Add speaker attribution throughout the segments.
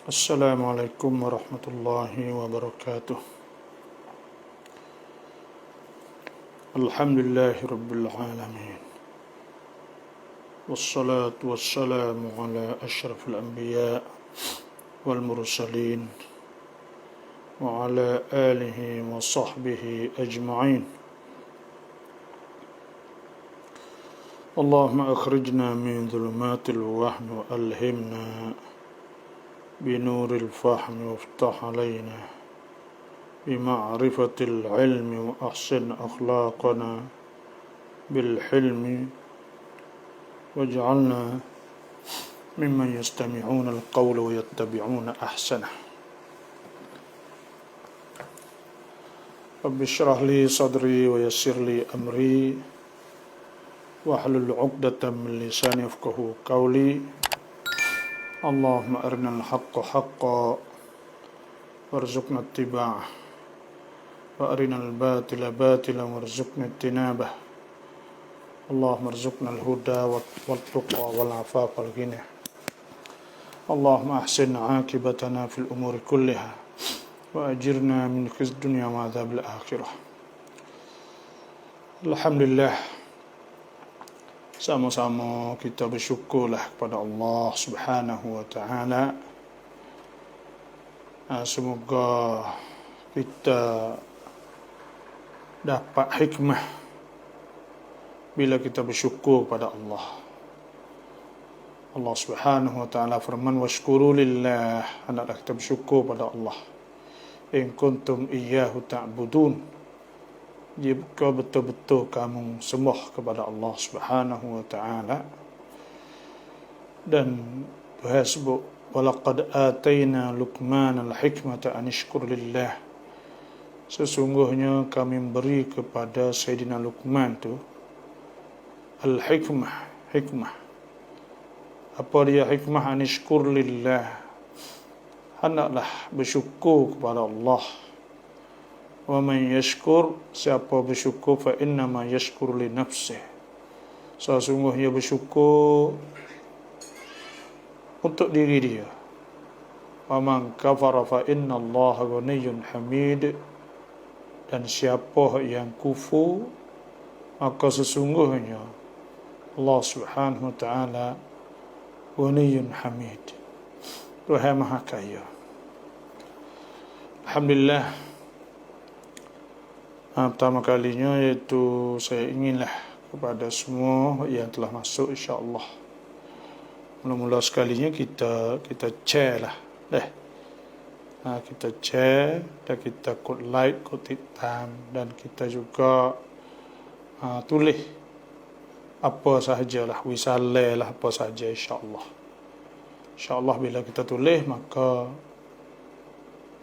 Speaker 1: Assalamualaikum warahmatullahi wabarakatuh. Alhamdulillahi rabbil alamin. Wassalatu wassalamu ala ashrafil anbiya wal mursalin wa ala alihi wa sahbihi ajma'in. Allahumma akhrijna min dhulumatil wahmi wa alhimna بنور الفهم وافتح علينا بمعرفة العلم وأحسن أخلاقنا بالحلم واجعلنا ممن يستمعون القول ويتبعون أحسنه. رب اشرح لي صدري ويسر لي أمري واحلل عقدة من لساني يفقهوا قولي. اللهم أرنا الحق حقا وارزقنا اتباعه وأرنا الباطل باطلا وارزقنا اجتنابه. اللهم ارزقنا الهدى والتقى والعفاف والغنى. اللهم أحسن عاقبتنا في الأمور كلها وأجرنا من خزي الدنيا وعذاب الآخرة. Alhamdulillah, sama-sama kita bersyukurlah kepada Allah Subhanahu wa taala. Semoga kita dapat hikmah bila kita bersyukur kepada Allah. Allah Subhanahu wa taala firman, washkuru lillah, hendaklah kita bersyukur pada Allah. In kuntum iyyahu ta'budun, jika betul-betul kamu sembah kepada Allah Subhanahu wa taala. Dan Tuhan sebut, walaqad atayna Luqman al-hikmata an yashkur lillah, sesungguhnya kami beri kepada Sayyidina Luqman tu hikmah. Apa dia hikmah? An yashkur lillah, hendaklah bersyukur kepada Allah. Wa man yashkur, siapa bersyukur, fa innama yashkur li nafsih, sesungguhnya bersyukur untuk diri dia. Wa man kafara fa inna Allaha ghaniyyun hamid, dan siapa yang kufur maka sesungguhnya Allah Subhanahu wa taala ghaniyyun hamid, Tuhan Maha Kaya. Alhamdulillah, pertama kalinya iaitu saya inginlah kepada semua yang telah masuk, insya-Allah mula-mula sekalinya kita share lah kita share dan kita kod like, kod titam, dan kita juga tulis apa sahajalah, wisalah lah apa sahaja, insya-Allah bila kita tulis maka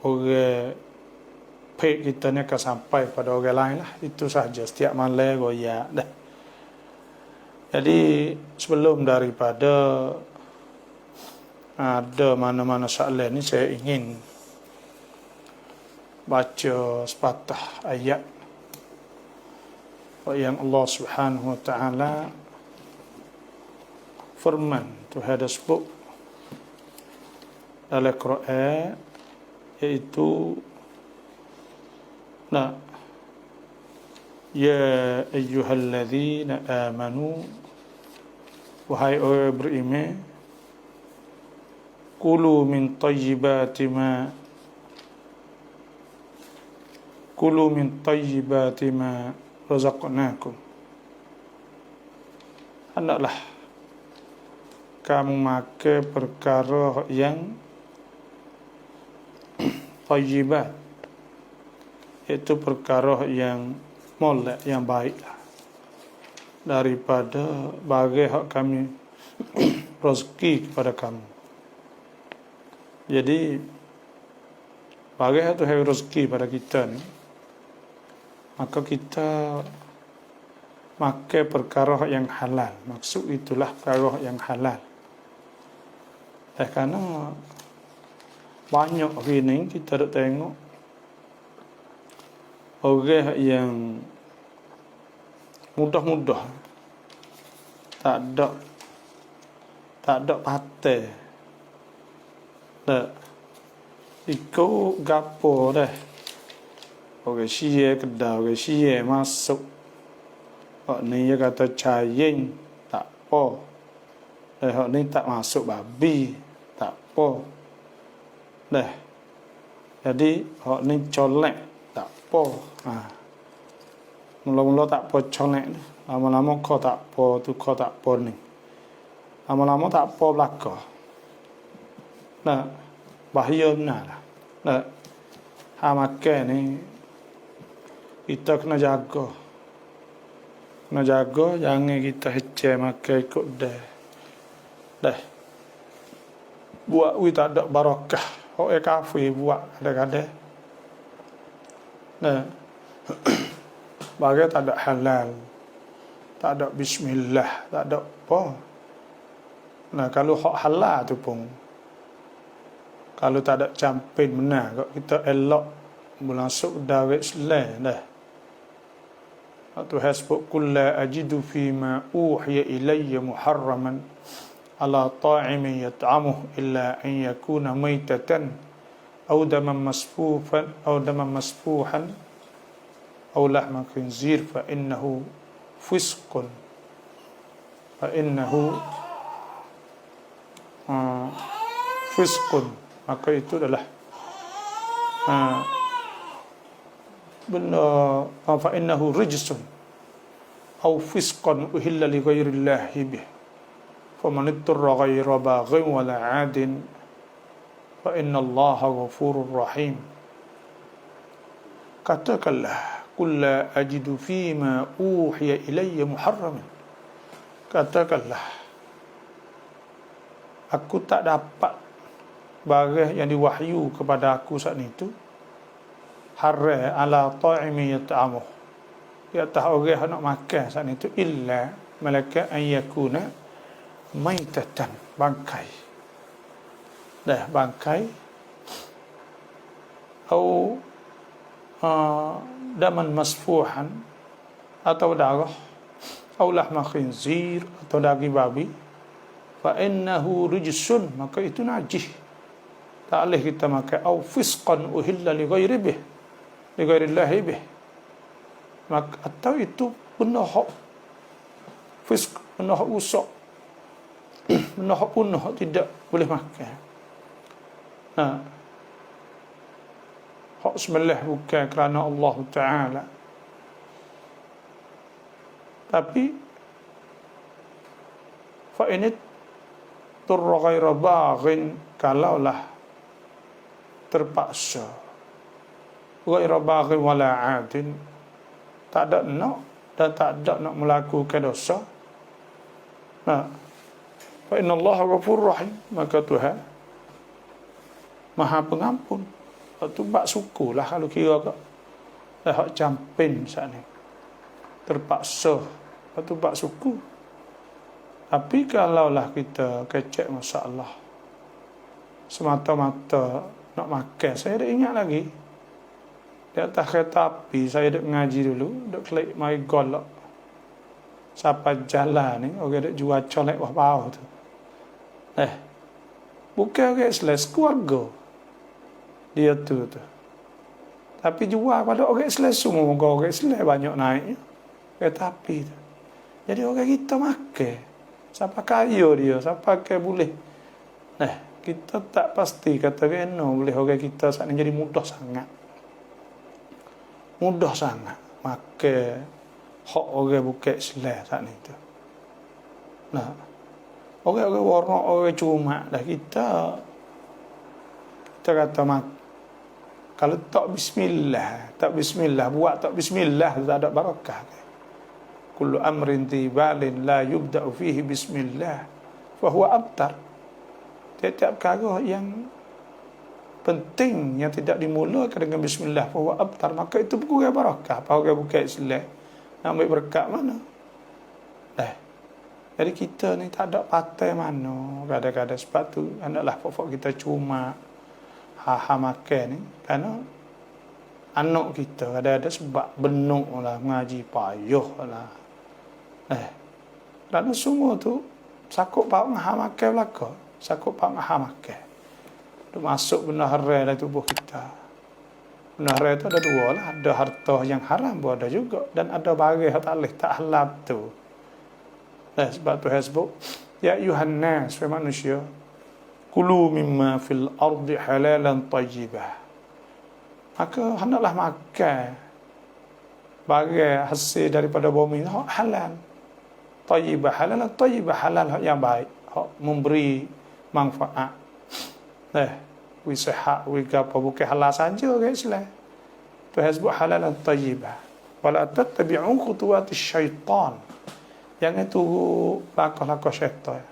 Speaker 1: orang page kita ni akan sampai pada orang lain lah. Itu sahaja, setiap malam goyak dah. Jadi sebelum daripada ada mana-mana soalan ni, saya ingin baca sepatah ayat yang Allah Subhanahu wa taala firman, Tuhan ada sebut dalam Quran, iaitu ya ayyuhalladzina amanu, wahai orang beriman, kulu min tayyibati ma razaqnakum, hendaklah kamu makan perkara yang tayyibat, itu perkara yang molek, yang baiklah, daripada bagai hak kami rezeki kepada kamu. Jadi bagai hak Tuhan rezeki pada kita ni, maka kita makan perkara yang halal. Maksud itulah perkara yang halal. Kerana banyak hari ni kita ada tengok orang yang mudah-mudah, tak ada patah, Iko gapo dah. Orang Syiah kedah, orang Syiah masuk. Hak ni dia kata cayeng, tak apa. Hak ni tak masuk babi, tak apa. Dah. Jadi hak ni colek, tak apa. Mula-mula tak apa colek. Lama-lama kau tak apa tu, kau tak apa ni. Lama-lama tak apa belakang. Nah, bahaya benar lah. Nah, makan ni kita kena jaga. Kena jaga, jangan kita heceh makan ikut dah. Buat we tak ada barakah. Orang kafir buat kadang-kadang. Nah, bagai tak ada halal. Tak ada bismillah, tak ada apa. Nah, kalau hak halal tu pun, kalau tak ada campin benar, kalau kita elok masuk dari Islam dah. Tuhan sebut kulla ajidu fima uhiya ilayya muharraman ala ta'imin yat'amuh illa an yakuna maytatan aw daman masfuhan aw lahma khinzir fa innahu fisqun maka itu adalah benda fa innahu rijsun aw fisqan uhilla li ghairillahi bih faman ittara ghaira baghin wala 'adin fa innallaha ghafurur rahim. Katakanlah qul la ajidu fima uhiya ilayya muharraman, katakanlah aku tak dapat barang yang diwahyu kepada aku saat itu haram ala ta'imi yat'amuh, di atas orang nak makan saat itu illa malaka an yakuna maitatan, bangkai atau daman masfuhan atau darah atau lahma khinzir atau daging babi fa innahu rijsun, maka itu najis, tak boleh kita makan. Au fisqan uhilla li ghairillahi bih, maka atau itu benda hak fisq, benda hak usak, benda hak punah, tidak boleh makan. Hak sembelih bukan kerana Allah Ta'ala, tapi fa init turra ghaira baghin, kalaulah terpaksa ghaira baghin wala 'adin, tak ada nak dan tak ada nak melakukan dosa, fa innallaha ghafurur rahim, maka Tuhan Maha Pengampun. Tu bak sukulah kalau kira kak hak campin saat ni terpaksa, tu bak suku. Tapi kalaulah kita kecek masalah semata-mata nak makan, saya dah ingat lagi di atas kereta api saya dah ngaji dulu, dah klik mai golok siapa jalan ni orang dah jual colek bawah tu, bukan orang Islam, keluarga dia tu. Tapi jual pada orang Islam semua, orang Islam banyak naiknya kereta api tu. Jadi orang kita makan, siapa kaya dia, siapa kaya boleh. Kita tak pasti kata kena boleh orang kita saat ni jadi mudah sangat makan hak orang bukan Islam saat ni tu. Orang-orang warna, orang cuma dah kita kata kalau tak bismillah, buat tak bismillah, tak ada barakah. Kullu amrin tibalin la yubda'u fihi bismillah fa huwa abtar. Tiap-tiap perkara yang penting yang tidak dimulakan dengan bismillah fa huwa abtar, maka itu berkurang barakah. Apa orang bukan Islam nak ambil berkat mana? Jadi kita ni tak ada patai mana kadang-kadang. Sebab tu hendaklah pokok kita cuma makan ni, kerana anak kita ada sebab benuk lah mengaji payuh lah. Kerana semua tu sakut pak makan belaka, sakut pak makan. duk masuk benda haram dalam tubuh kita. Benda haram itu ada dua lah, ada harta yang haram pun ada juga, dan ada barang yang tak halal tu. Sebab tu sebut ya ayuhan nas, wahai manusia, kulu mimma fil ardi halalan tayyibah. Maka hendaklah makan barang hasil daripada bumi halal. Tayyibah, halal yang baik, memberi manfaat. Wisahak, apa bukan halal saja ke Islam. Tu sebut halalan tayyibah. Wala tattabi'u khutuwatis syaitan. Jangan tunggu langkah-langkah syaitan.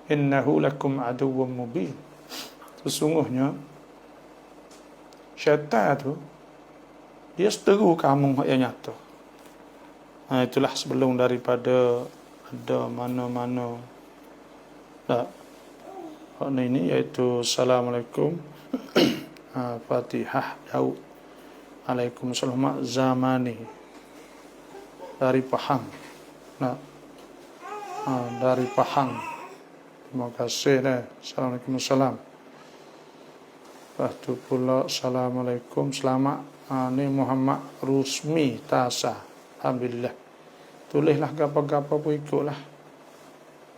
Speaker 1: Innahu lakum aduwwum mubin. Sesungguhnya syaitan tu dia seteru kamu yang nyata. Itulah sebelum daripada ada mana-mana ini iaitu Assalamualaikum Fatihah Daud Waalaikumsalam Zamani dari Pahang. Dari Pahang. Terima kasih. Assalamualaikum. Lepas tu pula Assalamualaikum. Selamat. Ni Muhammad Rusmi Tasa. Alhamdulillah. Tulislah gapa-gapa pun ikutlah.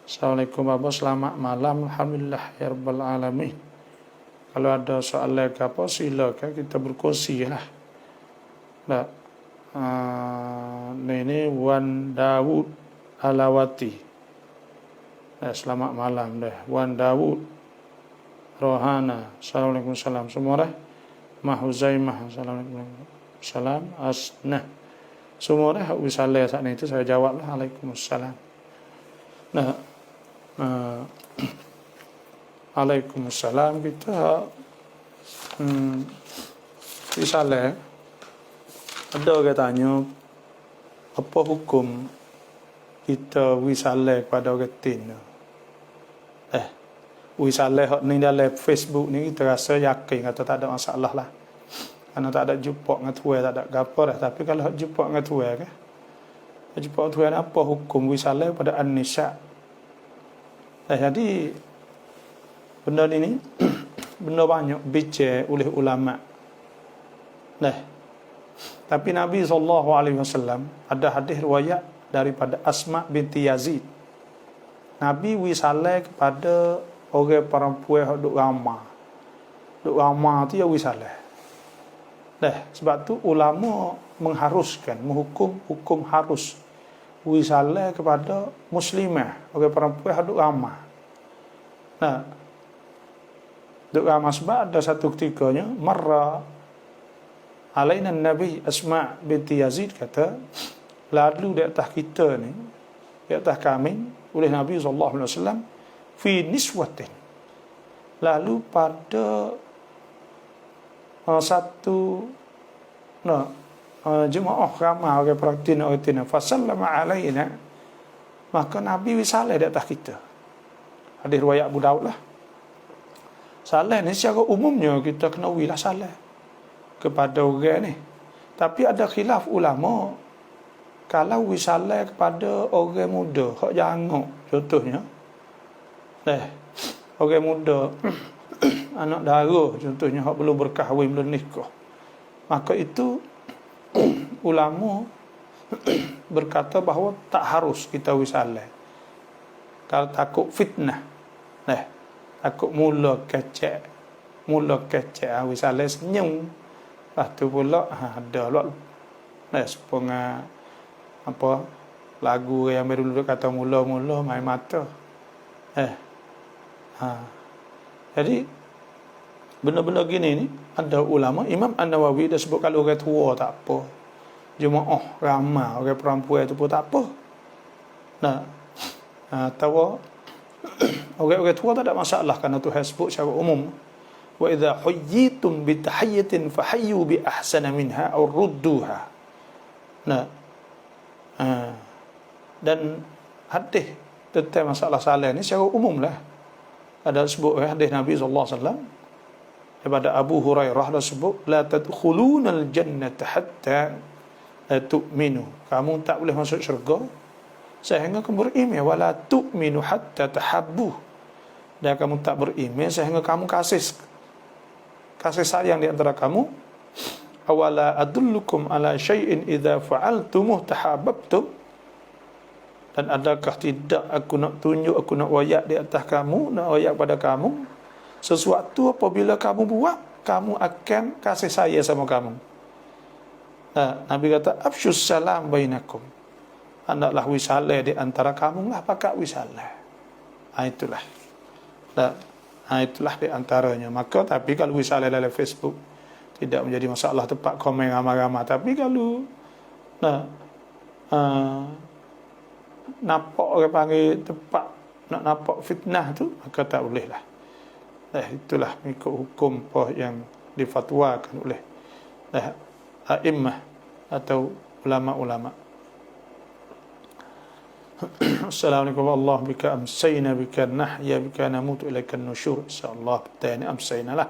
Speaker 1: Assalamualaikum Bapak, selamat malam. Alhamdulillah ya rabbal alamin. Kalau ada soalan apa silakan kita berkongsi lah. Ini Wan Dawud Alawati. Selamat malam dah. Wan Dawud Rohana. Assalamualaikum salam. Semua dah. Mahuzaimah. Assalamualaikum salam. Asnah. Semua dah. Wisalai saat itu saya jawablah. Waalaikumsalam. Waalaikumsalam. Kita wisalai. Ada orang tanya, apa hukum kita wisalai kepada orang tin? Wisalai hak ni dalam Facebook ni kita rasa yakin atau tak ada masalah lah. Kerana tak ada jumpa dengan tuan, tak ada gapo dah. Tapi kalau hak jumpa dengan tuan kan, jumpa dengan tuan apa hukum wisalai pada an-nisa? Jadi benda ni benda banyak bicara oleh ulama. Tapi Nabi SAW ada hadis riwayat daripada Asma binti Yazid. Nabi wisalai kepada orang perempuan yang duk ramah. Duk ramah tu ya wisalai. Sebab tu ulama mengharuskan, hukum harus wisalai kepada muslimah, orang perempuan yang duk ramah. Duk ramah sebab ada satu ketikanya marra alaina Nabi Asma binti Yazid kata, lalu di atas kita ni, di atas kami oleh Nabi SAW fi niswatin. Lalu pada satu jemaah ramai orang perhatian fasallama alaina, maka Nabi wisalai di atas kita. Hadis riwayat Abu Daud lah. Salah ni secara umumnya kita kena wilah salah kepada orang ni. Tapi ada khilaf ulama kalau wisalai kepada orang muda, hak jangok contohnya. Orang muda anak dara contohnya, hak belum berkahwin, belum nikah. Maka itu ulama berkata bahawa tak harus kita wisalai. Kalau takut fitnah. Takut mula kecek wisalai senyum. Lepas tu pula ada lah sepengah apa lagu yang baru dulu kata mula-mula main mata. Jadi benda-benda gini ni ada ulama. Imam An-Nawawi dah sebut kalau orang tua tak apa, jemaah ramai orang perempuan tu pun tak apa. Tahu orang-orang tua tak ada masalah kerana Tuhan sebut secara umum, wa idza huyyitum bi tahiyyatin fahayyu bi ahsana minha aw rudduha. Dan hadis tentang masalah salah ni secara umum lah. Ada sebut hadis Nabi SAW daripada Abu Hurairah, dah sebut la tadkhulunal jannata hatta tu'minu. Kamu tak boleh masuk syurga sehingga kamu beriman. Wala tu'minu hatta tahabbu. dan kamu tak beriman sehingga kamu kasih sayang di antara kamu. Awala adullukum ala syai'in idza fa'altumuh tahabbtum. Dan adakah tidak aku nak tunjuk, aku nak wayak di atas kamu, nak wayak pada kamu sesuatu apabila kamu buat, kamu akan kasih sayang sama kamu. Nabi kata afsyus salam bainakum. Hendaklah wisalah di antara kamu lah, pakat wisalah. Itulah. Itulah di antaranya. Maka tapi kalau wisalah dalam Facebook tidak menjadi masalah tempat komen ramai-ramai. Tapi kalau nampak orang panggil tempat nak nampak fitnah tu, maka tak boleh lah. Itulah mengikut hukum yang difatwakan oleh a'immah atau ulama-ulama. Assalamualaikum warahmatullahi bika amsayna bika nahya bika namutu ilaika nusyur. InsyaAllah petang ni amsayna lah.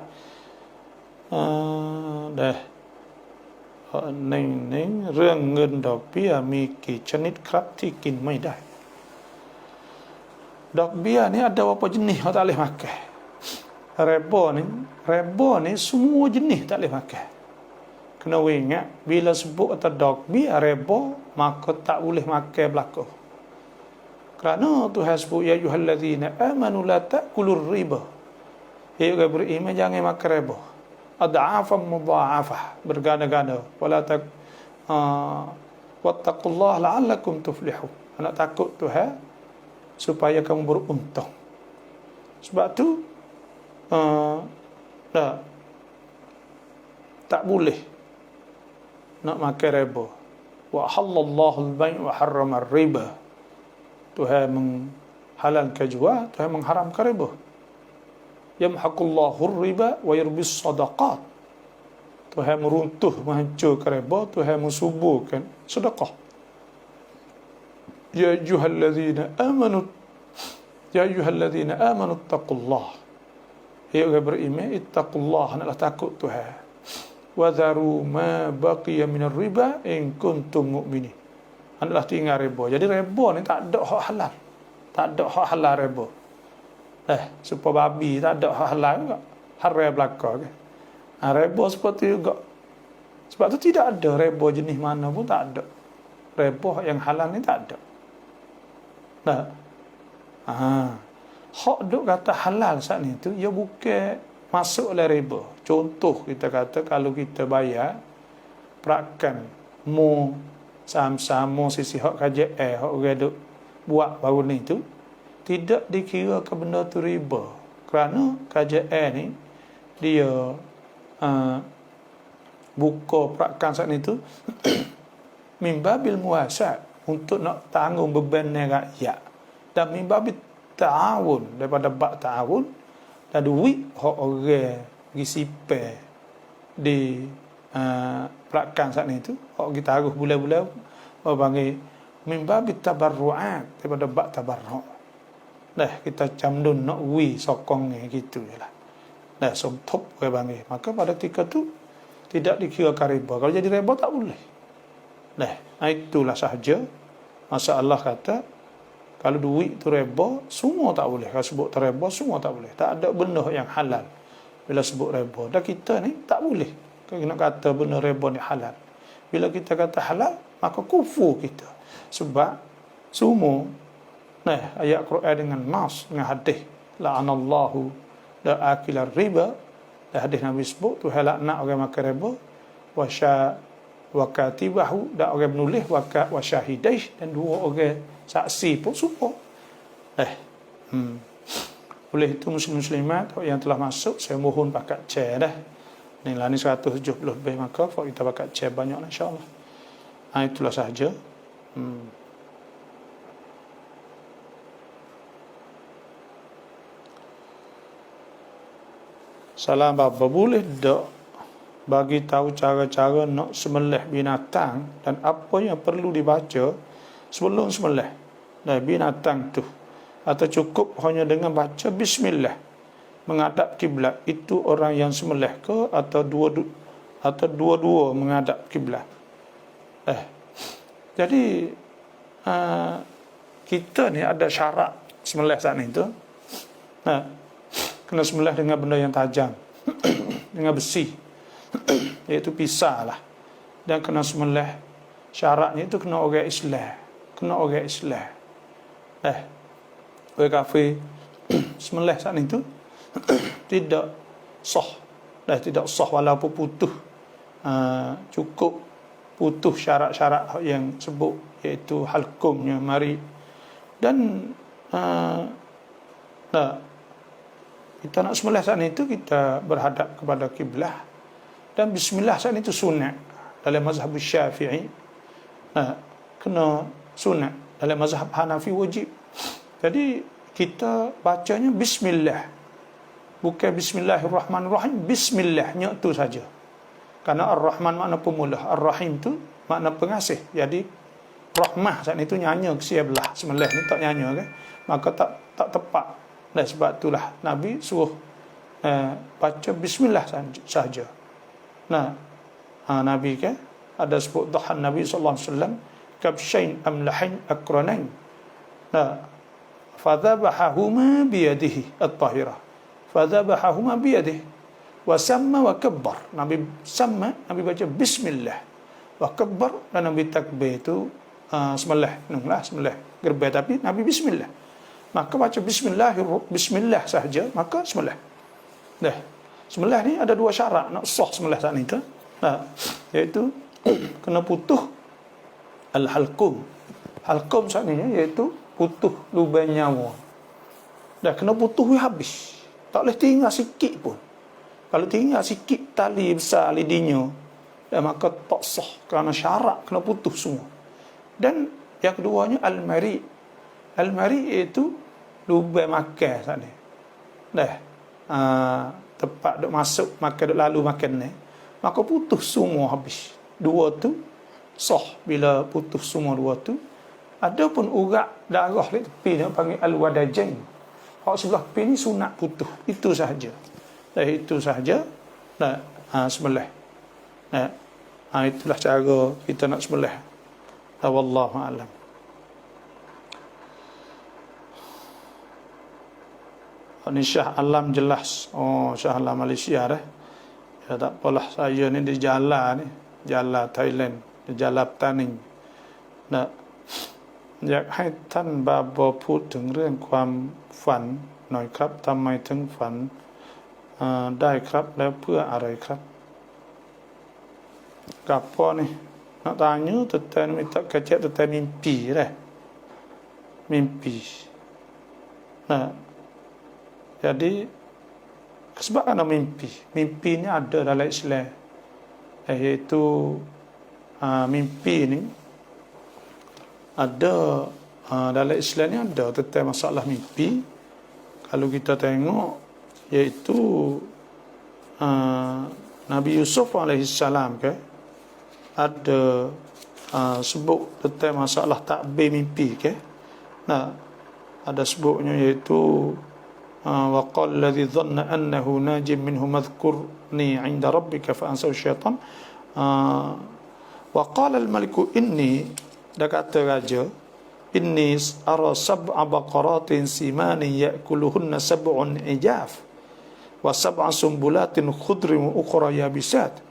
Speaker 1: Ning เรื่องเงินดอกเบี้ยมีกี่ชนิดครับที่กินไม่ได้ ดอกเบี้ยni ada berapa jenis tak boleh makan. Riba ni semua jenis tak boleh makan. Kena ingat bila sebut kata dok บี้ย riba maka tak boleh makan belaka. Kerana Tuhan sebut ya ayyuhallazina amanu la ta'kulur riba. Hai orang beriman jangan makan riba. Ad'afan mudha'afah, berganda-ganda. Wala wattaqullaha la'allakum tuflihun. Nak takut Tuhan supaya kamu beruntung. Sebab tu tak boleh nak makan riba. Wa halallahu al-bay' wa harrama ar-riba. Tuhan menghalalkan jual, Tuhan mengharamkan riba. Yamhaqullahu ar-riba wa yurbis sadaqat. Tuhan meruntuh, menghancurkan riba, Tuhan mensuburkan sedekah. Ya ayyuhallazina amanu taqullah. Hai orang beriman, ittaqullah, hendaklah takut Tuhan. Wa dharu ma baqiya minar riba in kuntum mu'minin. Hendaklah tinggal riba. Jadi riba ni tak ada hak halal. Tak ada hak halal riba. Supaya babi tak ada hak halal juga. Haram belaka ke. Riba seperti juga. Sebab tu tidak ada riba jenis mana pun tak ada. Riba yang halal ni tak ada. Hak duk kata halal saat ni tu, ia bukan masuk oleh riba. Contoh kita kata kalau kita bayar perakan sama-sama sisi hak KJL, hak orang duk buat baru ni tu tidak dikira ke benda tu riba. Kerana KJL ni dia buka perakan saat ni tu mimbabil muasat, untuk nak tanggung beban rakyat, dan mimbabil ta'awun, daripada bab ta'awun, dan duit hak orang gisipe di perakan saat ni tu, hak kita taruh bulan-bulan panggil mimbabil tabarru'at, daripada bab tabarru'. Kita camdun nak sokong ni gitu jelah. Somtop orang panggil. Maka pada ketika tu tidak dikirakan riba. Kalau jadi riba tak boleh. Itulah sahaja. Masa Allah kata kalau duit tu riba, semua tak boleh. Kalau sebut riba, semua tak boleh. Tak ada benda yang halal bila sebut riba. Dan kita ni tak boleh. Kalau nak kata benda riba ni halal. Bila kita kata halal, maka kufur kita. Sebab semua ayat Quran dengan nas, dengan hadis, la'anallahu la'akilar riba. Dan hadis Nabi sebut Tuhan laknat orang makan riba, wa katibahu, dan orang menulis, wa syahidai, dan dua orang saksi pun semua. Oleh itu muslimat yang telah masuk, saya mohon pakat share dah. Nilai ni 170 lebih, maka kita pakat share banyak insya-Allah. Itulah sahaja. Salam bapa, boleh tak bagi tahu cara-cara nak sembelih binatang dan apa yang perlu dibaca sebelum sembelih binatang tu, atau cukup hanya dengan baca bismillah menghadap kiblat? Itu orang yang sembelih ke atau dua-dua menghadap kiblat? Jadi kita ni ada syarat sembelih saat ni tu. Nah, kena sembelih dengan benda yang tajam, dengan besi, iaitu pisau lah. Dan kena sembelih, syaratnya itu kena orang Islam, orang kafir sembelih saat itu tidak sah, tidak sah walaupun putus, cukup putus syarat-syarat yang sebut, iaitu halkumnya mari. Dan kita nak sembelih saat itu, kita berhadap kepada kiblah, dan bismillah saat itu sunat dalam mazhab Syafi'i. Kena sunat. Dalam mazhab Hanafi wajib. Jadi kita bacanya bismillah, bukan bismillahirrahmanirrahim, bismillahnya tu saja. Karena ar-Rahman makna pemula, ar-Rahim tu makna pengasih. Jadi rahmah saat itu nyanyi kesiabelah, sembelih ni tak nyanyi kan, maka tak tepat. Dan sebab itulah Nabi suruh baca bismillah saja. Nabi kan ada sebut dhahan Nabi sallallahu alaihi wasallam kabshain amlahin akranain. Fadhabahahuma biyadihi at-tahirah. Fadhabahahuma biyadihi wa samma wa kabbar. Nabi baca bismillah wa kabbar, dan Nabi takbir itu sembelih gerbek, tapi Nabi bismillah. Maka baca bismillah sahaja, maka sembelih. Sembelih ni ada dua syarat nak sah sembelih saat itu. Iaitu kena putus al-halqum. Halqum saat ni iaitu putus lubang nyawa. Kena putus habis. Tak boleh tinggal sikit pun. Kalau tinggal sikit tali besar lidinya, maka tak sah, kerana syarat kena putus semua. Dan yang keduanya al-mari. Al-mari iaitu lubang makan saat ni. Tempat duk masuk makan, duk lalu makan ni, maka putus semua habis. Dua tu sah bila putus semua dua tu. Adapun urat darah di tepi dia panggil al-wadajain. Hak sebelah tepi ni sunat putus. Itu sahaja. Itu sahaja. Sembelih. Itulah cara kita nak sembelih. Wallahu a'lam. Ini Syah Alam jelas. Syah Alam Malaysia dah. Ya tak apalah, saya ni di jalan ni, jalan Thailand, di jalan Taning. อยากให้ท่านบาบอพูดถึงเรื่องความฝันหน่อยครับทำไมถึงฝันได้ครับแล้วเพื่ออะไรครับกับพ่อนี่nak tanya tentang minta kecek tentang mimpi dah. Mimpi. Jadi sebab ada mimpi. Mimpi ni ada dalam Islam. Iaitu mimpi ni ada dalam Islam ni ada tentang masalah mimpi. Kalau kita tengok, iaitu Nabi Yusuf alaihissalam ada sebut tentang masalah takbir mimpi ada sebutnya, iaitu wa qala alladhi dhanna annahu najim minhu madhkurni 'inda rabbika fa ansahu syaitan wa qala al-maliku inni, dah kata raja, inni ara sab'a baqaratin simanin ya'kuluhunna sab'un ijaf wa sab'a sumbulatin khudrin wa ukhra yabisat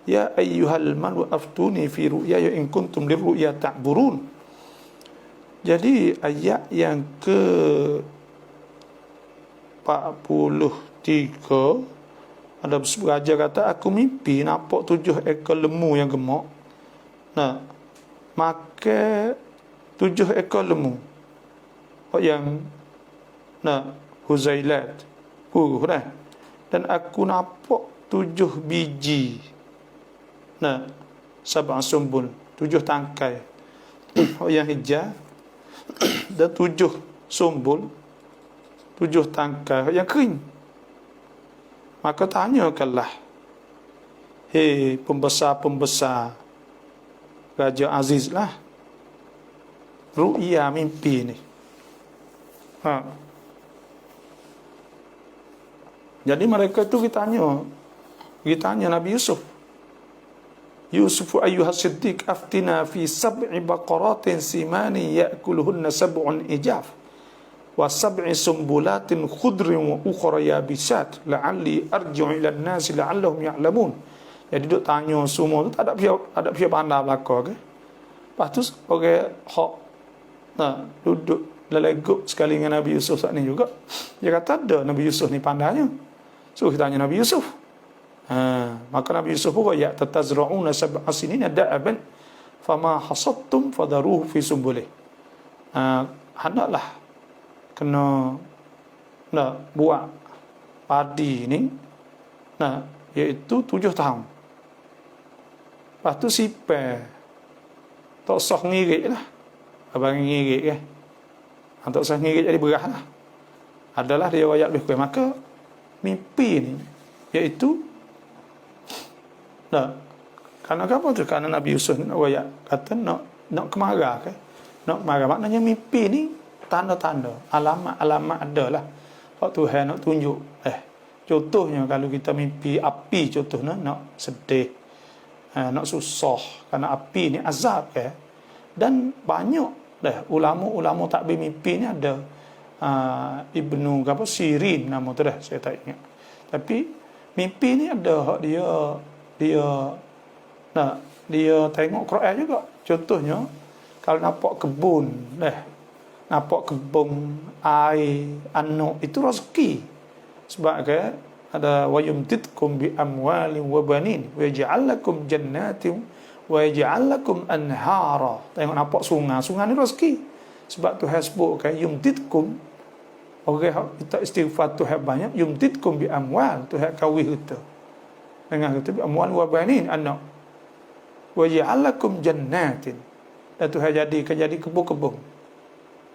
Speaker 1: ya ayyuhal malu aftuni fi ru'yaya in kuntum lirru'ya ta'burun. Jadi ayat yang ke 43 ada raja kata, aku mimpi nampak 7 ekor lembu yang gemuk. Maka 7 ekor lembu yang huzailat dan aku nampak 7 biji sab'an sumbul, 7 tangkai yang hijau dan 7 sumbul, 7 tangkai yang kering. Maka tanyakanlah, hei pembesar-pembesar Raja Aziz lah, ru'ya mimpi ni. Jadi mereka tu ditanya Nabi Yusuf, Yusuf ayyuhas siddiq aftina fi sab'i baqaratin simani ya'kuluhunna sab'un ijaf wa sab'i sumbulatin khudrin wa ukhra yabisat la'alli arji'u ila an-nas la'allahum ya'lamun. Jadi duk tanya semua tu tak ada pihak pandai belaka ke. Lepas tu orang hak duduk leleguk sekali dengan Nabi Yusuf saat ni juga. Dia kata ada Nabi Yusuf ni pandainya. So kita tanya Nabi Yusuf. Maka Nabi Yusuf pun ya tatazra'una sab'a sinina da'aban fama hasadtum fadaruhu fi sumbulih. Hendaklah kena buat padi ni iaitu 7 tahun. Lepas tu sipai tak usah ngirik lah. Abang ngirik kan, tak usah ngirik jadi berah lah. Adalah dia wayak lebih kurang. Maka mimpi ni iaitu kerana apa tu? Kerana Nabi Yusuf nak wayak kata nak kemarah ke? Nak marah maknanya mimpi ni tanda-tanda, alamat-alamat adalah hak Tuhan nak tunjuk. Contohnya kalau kita mimpi api, contohnya nak sedih, nak susah kerana api ni azab ke. Dan banyak ulama-ulama takbir mimpi ni ada Ibnu Sirin nama tu saya tak ingat. Tapi mimpi ni ada hak dia tengok Quran juga. Contohnya kalau nampak kebun nampak kebun air anak itu rezeki. Sebab ke ada wa yumtitkum bi amwalin wa banin wa yaj'al lakum jannatin wa yaj'al lakum anhara. Tengok nampak sungai ni rezeki. Sebab Tuhan sebut kan yumtitkum, orang kita istighfar Tuhan banyak, yumtitkum bi amwal, Tuhan kawih kita dengan kata bi amwal wa banin anak wa yaj'al lakum jannatin, dan Tuhan jadi kebun-kebun,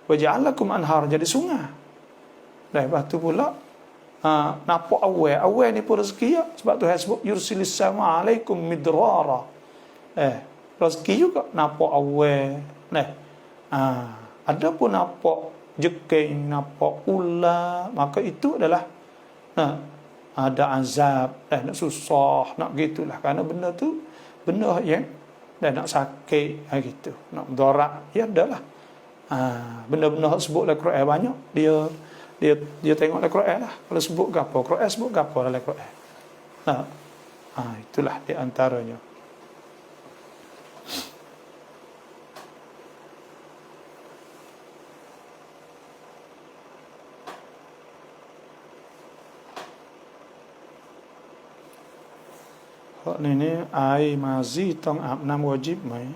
Speaker 1: wa yaj'al lakum anhara, jadi sungai. Dan lepas tu pula nampak awal ni pun rezeki ya. Sebab Tuhan sebut yursilis sama alaikum midrara. Rezeki juga nampak awal. Ada pun nampak jeking, nampak ular, maka itu adalah ada azab, nak susah, nak gitulah. Kerana benda tu benda yang nak sakit gitu, nak mudarat, ya adalah. Benda-benda sebut dalam Quran banyak, dia tengok dalam Quran lah. Kalau sebut gapo, Quran sebut gapo dalam Quran. Itulah di antaranya. Hak ni air mazi tong abnam wajib mai.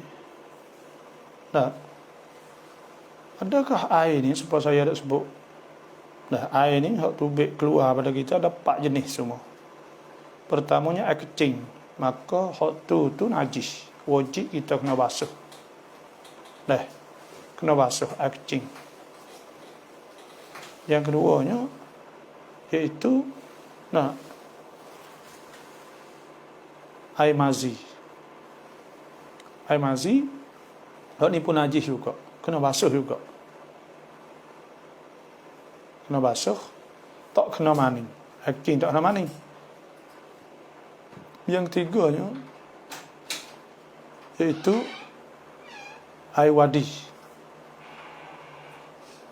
Speaker 1: Tak. Adakah air ni supaya saya ada sebut? Air ni hak tubik keluar pada kita ada 4 jenis semua. Pertamanya air kecing. Maka hak tu najis. Wajib kita kena basuh. Kena basuh air kecing. Yang keduanya iaitu air mazi. Air mazi hak ni pun najis juga. Kena basuh juga. Kena basuh, tak kena mani. Hakim tak kena mani. Yang ketiganya iaitu air wadi.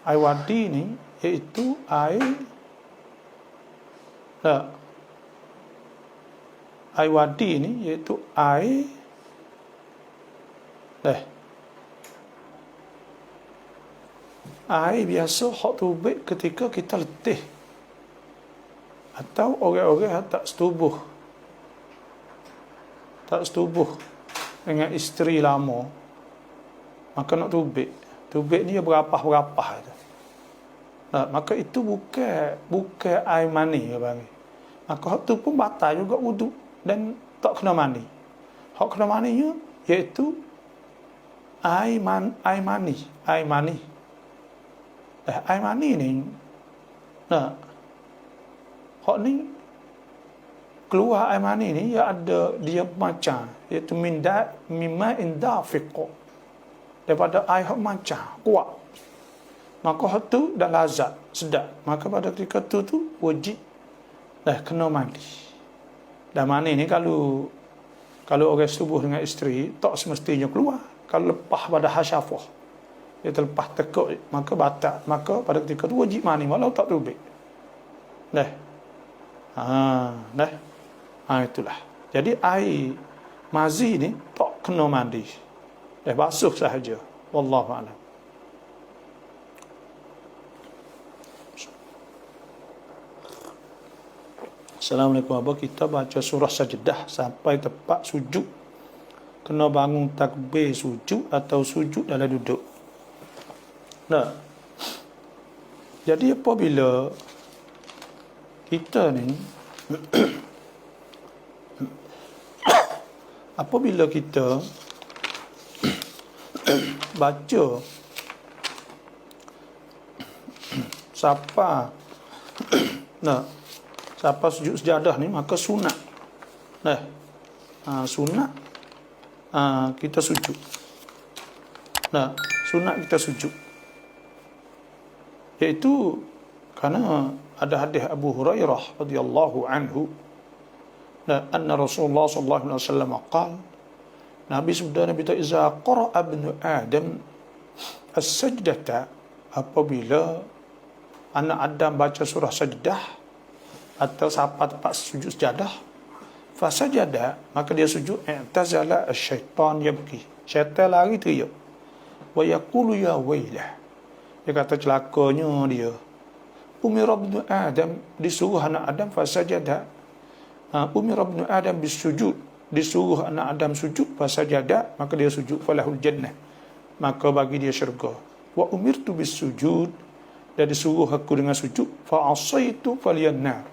Speaker 1: Air wadi ni iaitu air wadi ni iaitu air air biasa hak tubik ketika kita letih atau orang-orang tak setubuh dengan isteri lama, maka nak tubik ni berapah-berapah tu. Maka itu bukan air mani bang. Maka hak tu pun batal juga wuduk dan tak kena mani. Hak kena maninya iaitu air mani. Air mani ni hak ni keluar air mani ni dia macam iaitu mimma indafiq, daripada air hak macam kuat. Maka hak tu dah lazat, sedap. Maka pada ketika tu wajib kena mandi. Dan mani ni kalau orang setubuh dengan isteri tak semestinya keluar. Kalau lepas pada hasyafah dia terlepas tekuk, maka batal. Maka pada ketika tu wajib mandi walau tak tubik. Dah. Dah. Itulah. Jadi air mazi ni tak kena mandi. Dah basuh sahaja. Wallahu a'lam. Assalamualaikum abah, kita baca surah sajdah sampai tepat sujud, kena bangun takbir sujud atau sujud dalam duduk? Nah, jadi apabila kita ni apabila kita baca siapa siapa sujud sejadah ni, maka sunat. Sunat kita sujud. Sunat kita sujud. Iaitu kerana ada hadis Abu Hurairah radhiyallahu anhu, anna Rasulullah sallallahu alaihi wasallam qala, Nabi sabda, Nabi ta iza qara'a ibnu Adam as-sajdata, apabila anak Adam baca surah sajdah atau siapa tempat sujud sejadah, fasajada, maka dia sujud, i'tazala asy-syaitan yabki, syaitan lari teriak, wa yaqulu ya wailah, dia kata celakanya dia. Umira ibnu Adam, disuruh anak Adam, fasajada, umira ibnu Adam bisujud, disuruh anak Adam sujud, fasajada, maka dia sujud, falahul jannah, maka bagi dia syurga. Wa umirtu bisujud, dan disuruh aku dengan sujud, fa asaitu faliyan nar,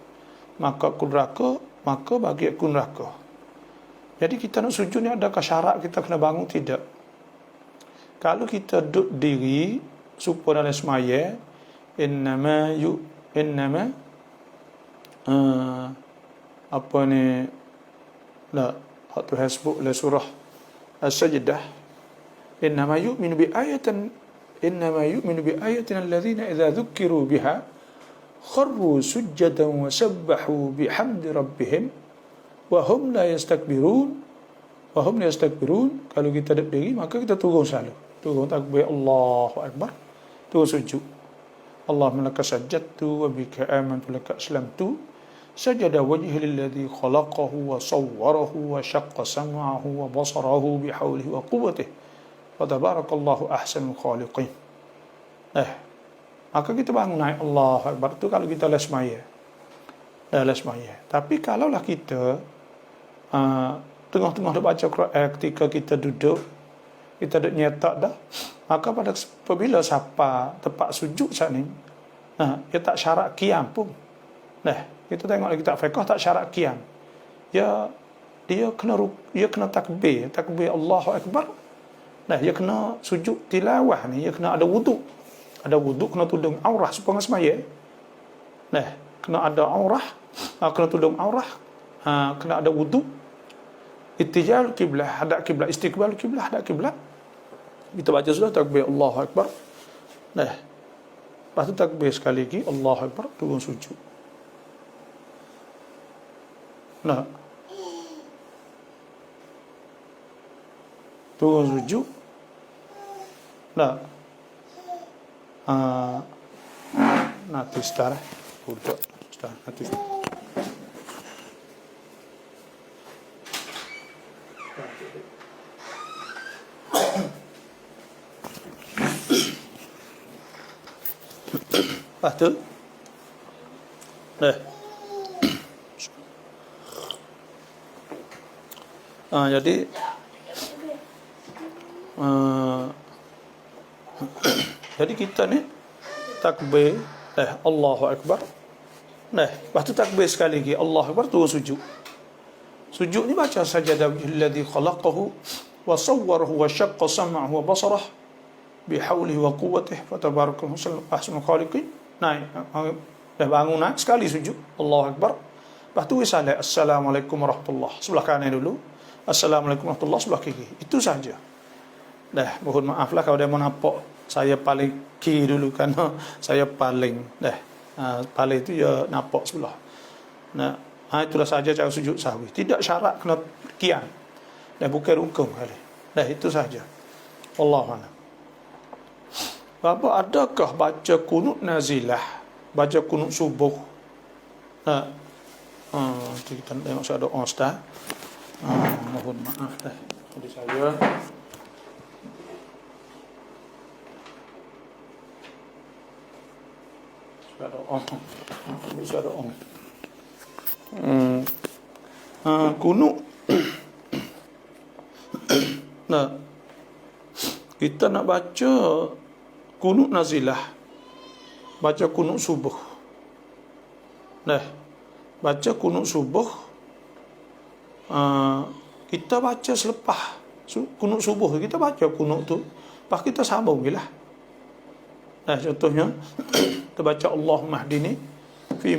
Speaker 1: maka aku neraka, maka bagi aku neraka. Jadi kita nak sujud ni, adakah syarat kita kena bangun? Tidak. Kalau kita duduk diri supaya dalam semaya, innama apa ni la hatu hasbu la surah as-sajdah, innama yu'minu bi ayatin alladhina idza dhukiru biha kharru sujjadan wa sabbahu bihamdi rabbihim wa hum la yastakbirun. Kalau kita duduk diri, maka kita turun selalu, turun takbir Allahu akbar, turun sujud. Allahumma laka sajadtu wa bika amantu laka aslamtu, sajada wajhi lilladhi khalaqahu wa sawwarahu wa shaqqa sam'ahu wa basarahu bihawlihi wa quwwatihi wa tabarakallahu ahsanul khaliqin. Maka kita bangun naik Allahu akbar tu kalau kita les maya. Tapi kalaulah kita tengah-tengah baca Quran, ketika kita duduk nyetak dah, maka apabila siapa tempat sujud saat ni, dia tak syarat qiyam pun. Kita tengok lagi kitab fiqh, tak syarat qiyam. Dia kena takbir Allahu akbar. Dia kena sujud tilawah ni, dia kena ada wuduk. Ada wuduk, kena tudung aurah supaya semaya. Kena ada aurah, kena tudung aurah, kena ada wuduk. Ittijal kiblah, hadap kiblat, istiqbal kiblah, hadap kiblat. Kita baca sudah takbir Allahu akbar. Lepas tu takbir sekali lagi Allahu akbar, turun sujud. Turun sujud. Nanti sekarang udah nanti. Lepas tu jadi jadi kita ni takbir Allahu akbar. Lepas tu takbir sekali lagi Allahu akbar, turun sujud. Sujud ni baca sajada alladhi khalaqahu wa sawwarahu wa shaqqa sam'ahu wa basarahu bihaulihi wa quwwatihi fatabarakallahu ahsanul khaliqin. Naik, dah bangun naik sekali sujud Allahu akbar. Lepas tu salat assalamualaikum warahmatullahi, sebelah kanan dulu, assalamualaikum warahmatullahi sebelah kiri. Itu saja. Mohon maaf lah kalau dia mau nampak saya paling kiri dulu, kerana saya paling paling itu ya nampak sebelah. Itulah saja cara sujud sahwi. Tidak syarat kena qiyam. Bukan rukun kali. Itu saja. Wallahu a'lam. Apa adakah baca kunut nazilah, baca kunut subuh? Nah, kita tengok saya doa Ustaz. Mohon maaf dah. Jadi saya doa. Bisa doa. Kunut. Nah, kita nak baca kunut nazilah, baca kunut subuh. Nah, baca kunut subuh, kita baca selepas kunut subuh, kita baca kunut tu, lepas kita sambung je lah. Nah, contohnya kita baca Allahumma hdini fi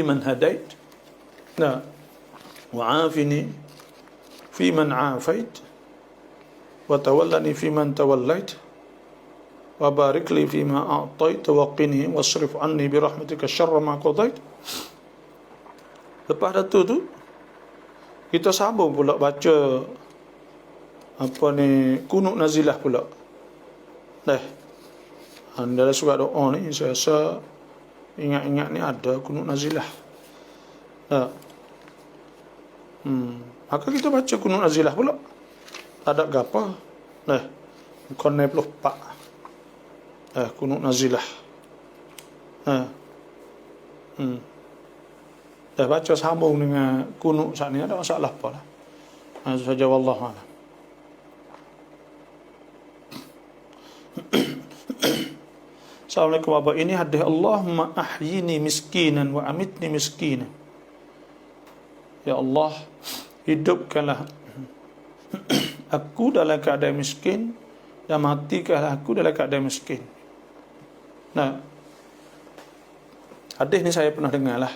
Speaker 1: man hadait, nah, wa'afini fi man afait, wa tawallani fi man tawallait, wa barik li fi ma a'tait, wa qini wasrif anni bi rahmatika syarra ma qadait. Lepas tu kita sambung pula baca kunut nazilah pula. Dah, dalam surat doa ni saya rasa ingat-ingat ni ada kunut nazilah. Dah. Maka kita baca kunut nazilah pula. Ada apa? Dah. Bukan 94. Kunut nazilah. Dah baca sambung dengan kunut saat ni, ada masalah apa lah. Itu saja, wallahu a'lam. Assalamualaikum Bapak, ini hadis Allahumma ahyini miskinan wa amitni miskinan. Ya Allah, hidupkanlah aku dalam keadaan miskin dan matikanlah aku dalam keadaan miskin. Nah, hadis ni saya pernah dengar lah,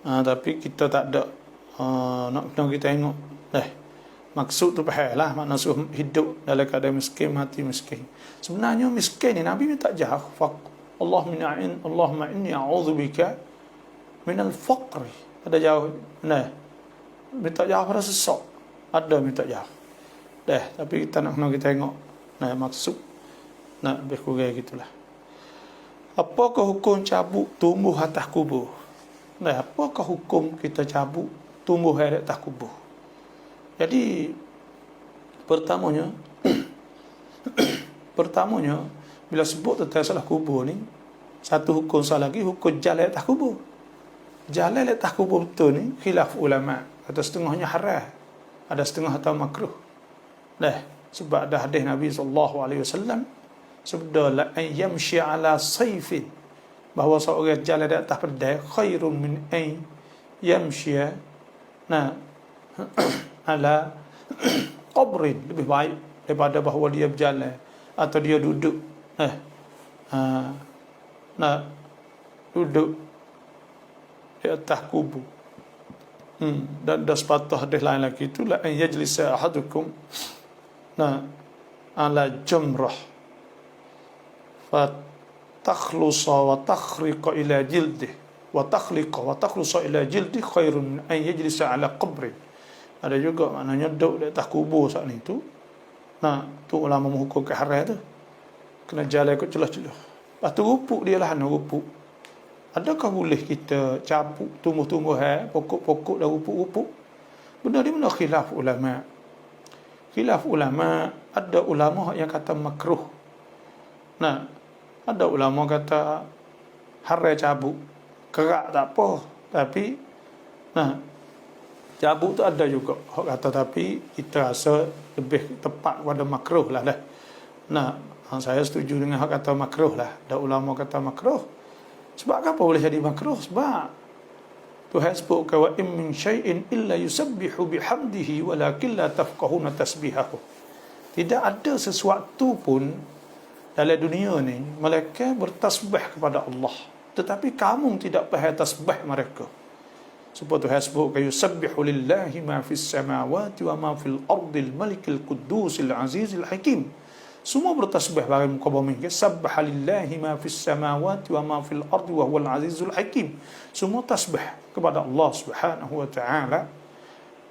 Speaker 1: tapi kita tak ada nak kita tengok. Maksud tu faham lah, makna hidup dalam keadaan miskin, mati miskin. Sebenarnya miskin ni Nabi minta jauh. Allahumma inni a'udzubika minal faqri. Ada jauh. Nah, minta jauh pada sesak. Ada minta jauh. Tapi kita nak kena kita tengok. Nah, maksud nak lebih kurang gitulah. Apakah hukum cabut tumbuh atas kubur? Nah, apakah hukum kita cabut tumbuh di atas kubur? Jadi pertamanya bila sebut tentang salah kubur ni, satu hukum salah lagi, hukum jalan atas kubur. Jalan atas kubur betul ni khilaf ulama. Ada setengahnya haram, ada setengah atau makruh. Sebab ada hadis Nabi SAW sabda la an yamshi ala sayfin, bahawa seorang jalan di atas pedang khairun min an yamshi ala qabrin, lebih baik daripada bahawa dia berjalan atau dia duduk duduk di atas kubur. Dan dah sepatah hadis lain lagi itu la an yajlisa ahadukum ala jamrah fa takhlusa wa takhriqa ila jildih wa takhlusa ila jildih khairun min an yajlisa ala qabrin. Ada juga maknanya duduk di atas kubur saat ni tu. Tu ulama menghukum ke haram tu. Kena jalan ikut celah-celah. Lepas tu rupuk dia lah, rupuk. Adakah boleh kita cabut tumbuh-tumbuhan, pokok-pokok dan rupuk-rupuk? Benda ni benda khilaf ulama. Khilaf ulama, ada ulama yang kata makruh. Ada ulama kata haram cabut. Kerak tak apa, tapi cabut tu ada juga hak kata, tapi kita rasa lebih tepat pada makruh lah. Saya setuju dengan hak kata makruh lah. Ada ulama kata makruh. Sebab apa boleh jadi makruh? Sebab Tuhan sebut wa in min syai'in illa yusabbihu bihamdihi walakin la tafqahuna tasbihahu. Tidak ada sesuatu pun dalam dunia ni mereka bertasbih kepada Allah, tetapi kamu tidak faham tasbih mereka. Sebab Tuhan sebut yusabbihu lillahi ma fis samawati wa ma fil ardil malikil qudusil azizil hakim. Semua bertasbih bagi muka bumi. Sabbaha lillahi ma fis samawati wa ma fil ardi wa huwal azizul hakim. Semua tasbih kepada Allah Subhanahu wa taala.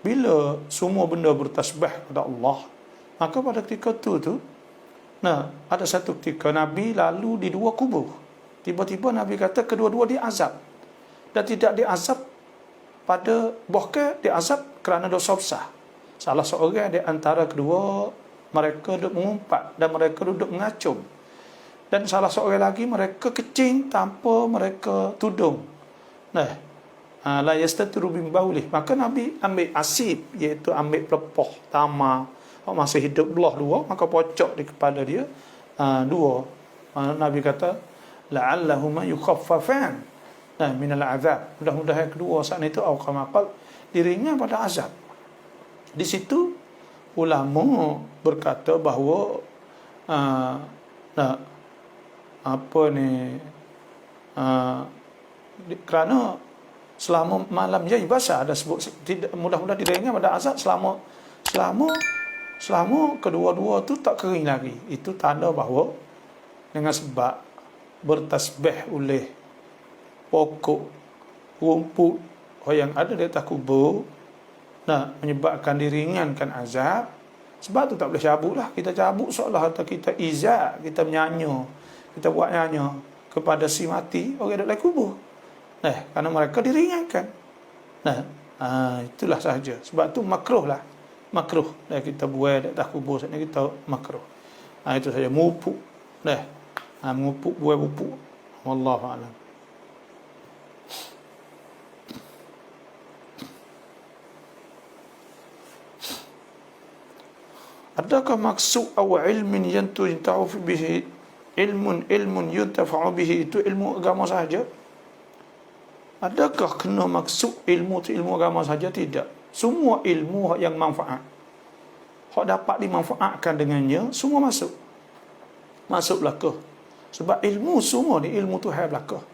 Speaker 1: Bila semua benda bertasbih kepada Allah, Maka pada ketika tu, ada satu ketika Nabi lalu di dua kubur. Tiba-tiba Nabi kata kedua-dua diazab. Dan tidak diazab pada bahkan diazab kerana dosa besar. Salah seorang di antara kedua mereka duduk mengumpat dan mereka duduk mengacung. Dan salah seorang lagi mereka kecing tanpa mereka tudung. La yastatiru bin baulih. Maka Nabi ambil asib, iaitu ambil pelepah tamar masih hidup belah dua, maka pocok di kepala dia dua. Nabi kata la'allahuma yukhaffafan min al-azab. Mudah-mudahan kedua saat itu au kama qal diringan pada azab. Di situ ulama berkata bahawa kerana selama malam jadi basah ada sebut tidak mudah-mudahan diringan pada azab selama kedua-dua tu tak kering lagi. Itu tanda bahawa dengan sebab bertasbih oleh pokok rumput yang ada di atas kubur menyebabkan diringankan azab. Sebab tu tak boleh cabut lah. Kita cabut seolah atau kita izak, kita menyanyi, kita buat nyanyi kepada si mati orang duduk dalam kubur. Kerana mereka diringankan. Itulah sahaja. Sebab tu makruh lah. Makruh kita buat di atas kubur saat ni kita makruh. Itu saja mupuk. Mupuk buat pupuk. Wallahu a'lam. Adakah maksud awal ilmin yuntafa'u bihi ilmun yuntafa'u bihi itu ilmu agama sahaja? Adakah kena maksud ilmu itu ilmu agama sahaja? Tidak. Semua ilmu yang manfaat, hak dapat dimanfaatkan dengannya, semua masuk belakang. Sebab ilmu semua ni ilmu Tuhan belakang.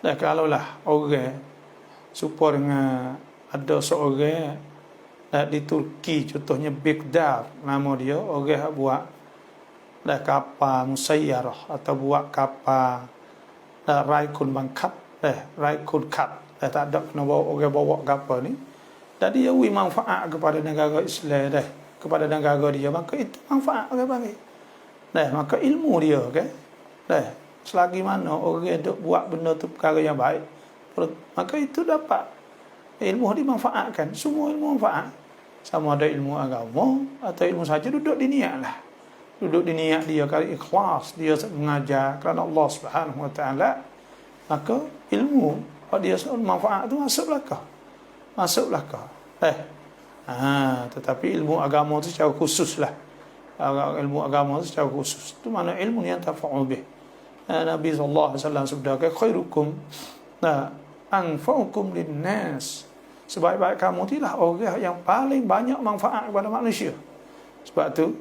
Speaker 1: Dan kalaulah orang supaya dengan ada seorang di Turki, contohnya Baghdad nama dia, orang buat kapal musayyarah atau buat kapal Raikun Bangkap, Raikun Cup, tak ada kena bawa kapal ni. Dan dia beri manfaat kepada negara Islam kepada negara dia, maka itu manfaat orang bagi. Maka ilmu dia selagi mana orang duk buat benda tu perkara yang baik, maka itu dapat ilmu dimanfaatkan. Semua ilmu manfaat. Sama ada ilmu agama atau ilmu saja, duduk di niat lah. Duduk di niat dia kali ikhlas, dia mengajar kerana Allah Subhanahu Wa Taala, maka ilmu dia manfaat tu masuk belakang. Tetapi ilmu agama itu secara khusus lah. Ilmu agama itu secara khusus. Itu mana ilmu yang tafa'u bih. Nabi SAW sabdakan khairukum anfa'ukum linnas. Sebaik-baik kamu itulah orang yang paling banyak manfaat kepada manusia. Sebab tu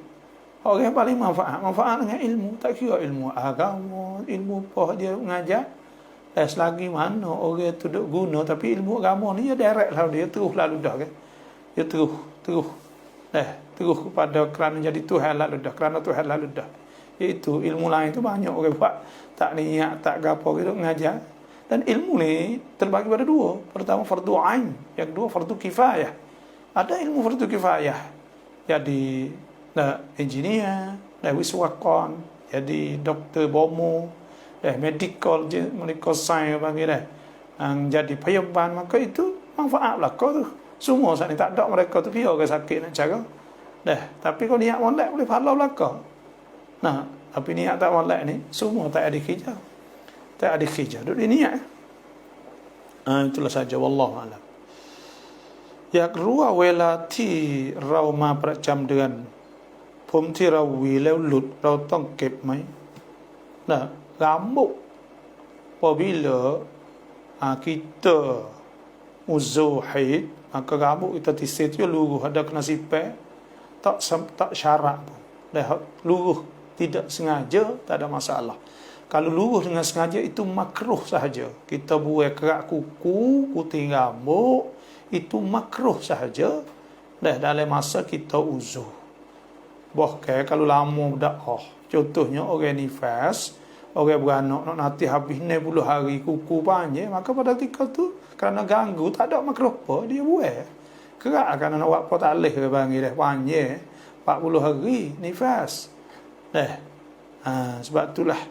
Speaker 1: orang yang paling manfaat dengan ilmu. Tak kira ilmu agama, ilmu apa dia mengajar. Selagi mana orang tu duk guna, tapi ilmu agama ni dia direct lah, dia terus lalu dah kan. Dia terus kepada kerana jadi Tuhan lalu dah, kerana Tuhan lalu dah. Iaitu ilmu lain tu banyak orang buat tak niat, tak gapo gitu mengajar. Dan ilmu ni terbagi pada dua. Pertama fardu ain, yang kedua fardu kifayah. Ada ilmu fardu kifayah. Jadi engineer, wiswakan, jadi doktor bomo, medical science panggil jadi payuban, maka itu manfaat belaka tu. Semua saat ni tak ada mereka tu kira orang sakit nak cara. Tapi kalau niat molek boleh pahala belaka. Tapi niat tak molek ni semua tak ada kerja. Duduk di niat. Itulah saja, wallahu a'lam. Yak ruwa welati raumaประจำ เดือนผมที่เราหวีแล้วหลุดเราต้องเก็บไหมrambut apabila kita muzuhid, maka rambut kita tisir tu luruh, ada kena sipet tak syarat pun. Luruh tidak sengaja tak ada masalah. Kalau luruh dengan sengaja itu makruh sahaja. Kita buat kerak kuku, putih rambut, itu makruh sahaja dalam masa kita uzuh. Bahkan kalau lama dah contohnya orang nifas, orang beranak nak nanti habis 60 hari kuku panjang, maka pada ketika tu kerana ganggu tak ada makruh apa dia buat. Kerak kerana nak buat apa talih ke panggil dah panjang. 40 hari nifas. Sebab itulah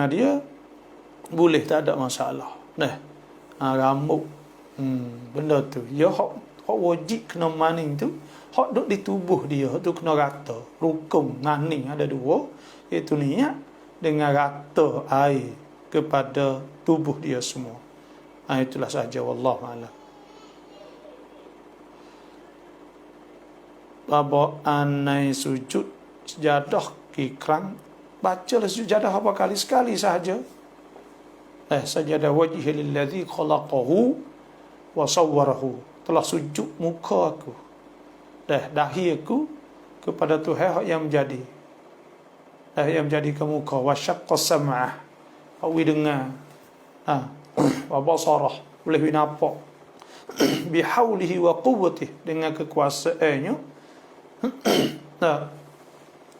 Speaker 1: dia boleh, tak ada masalah. Rambut benda tu ya hak wajib kena maning tu, hak duk di tubuh dia tu kena rata. Rukun maning ada dua, iaitu niat dengan rata air kepada tubuh dia semua. Itulah sahaja, wallahu a'lam. Bapa anai sujud sejadah kikrang, bacalah sejadah apa kali, sekali sahaja. Sajadah wajhi lilladzi khalaqahu wa sawwarahu, telah sujud muka aku, dahi aku kepada Tuhan yang menjadi, yang menjadikan muka. Wa syaqqa sam'ah, awi dengar, wa basarah, boleh nampak, bihaulihi wa quwwatihi, dengan kekuasaannya.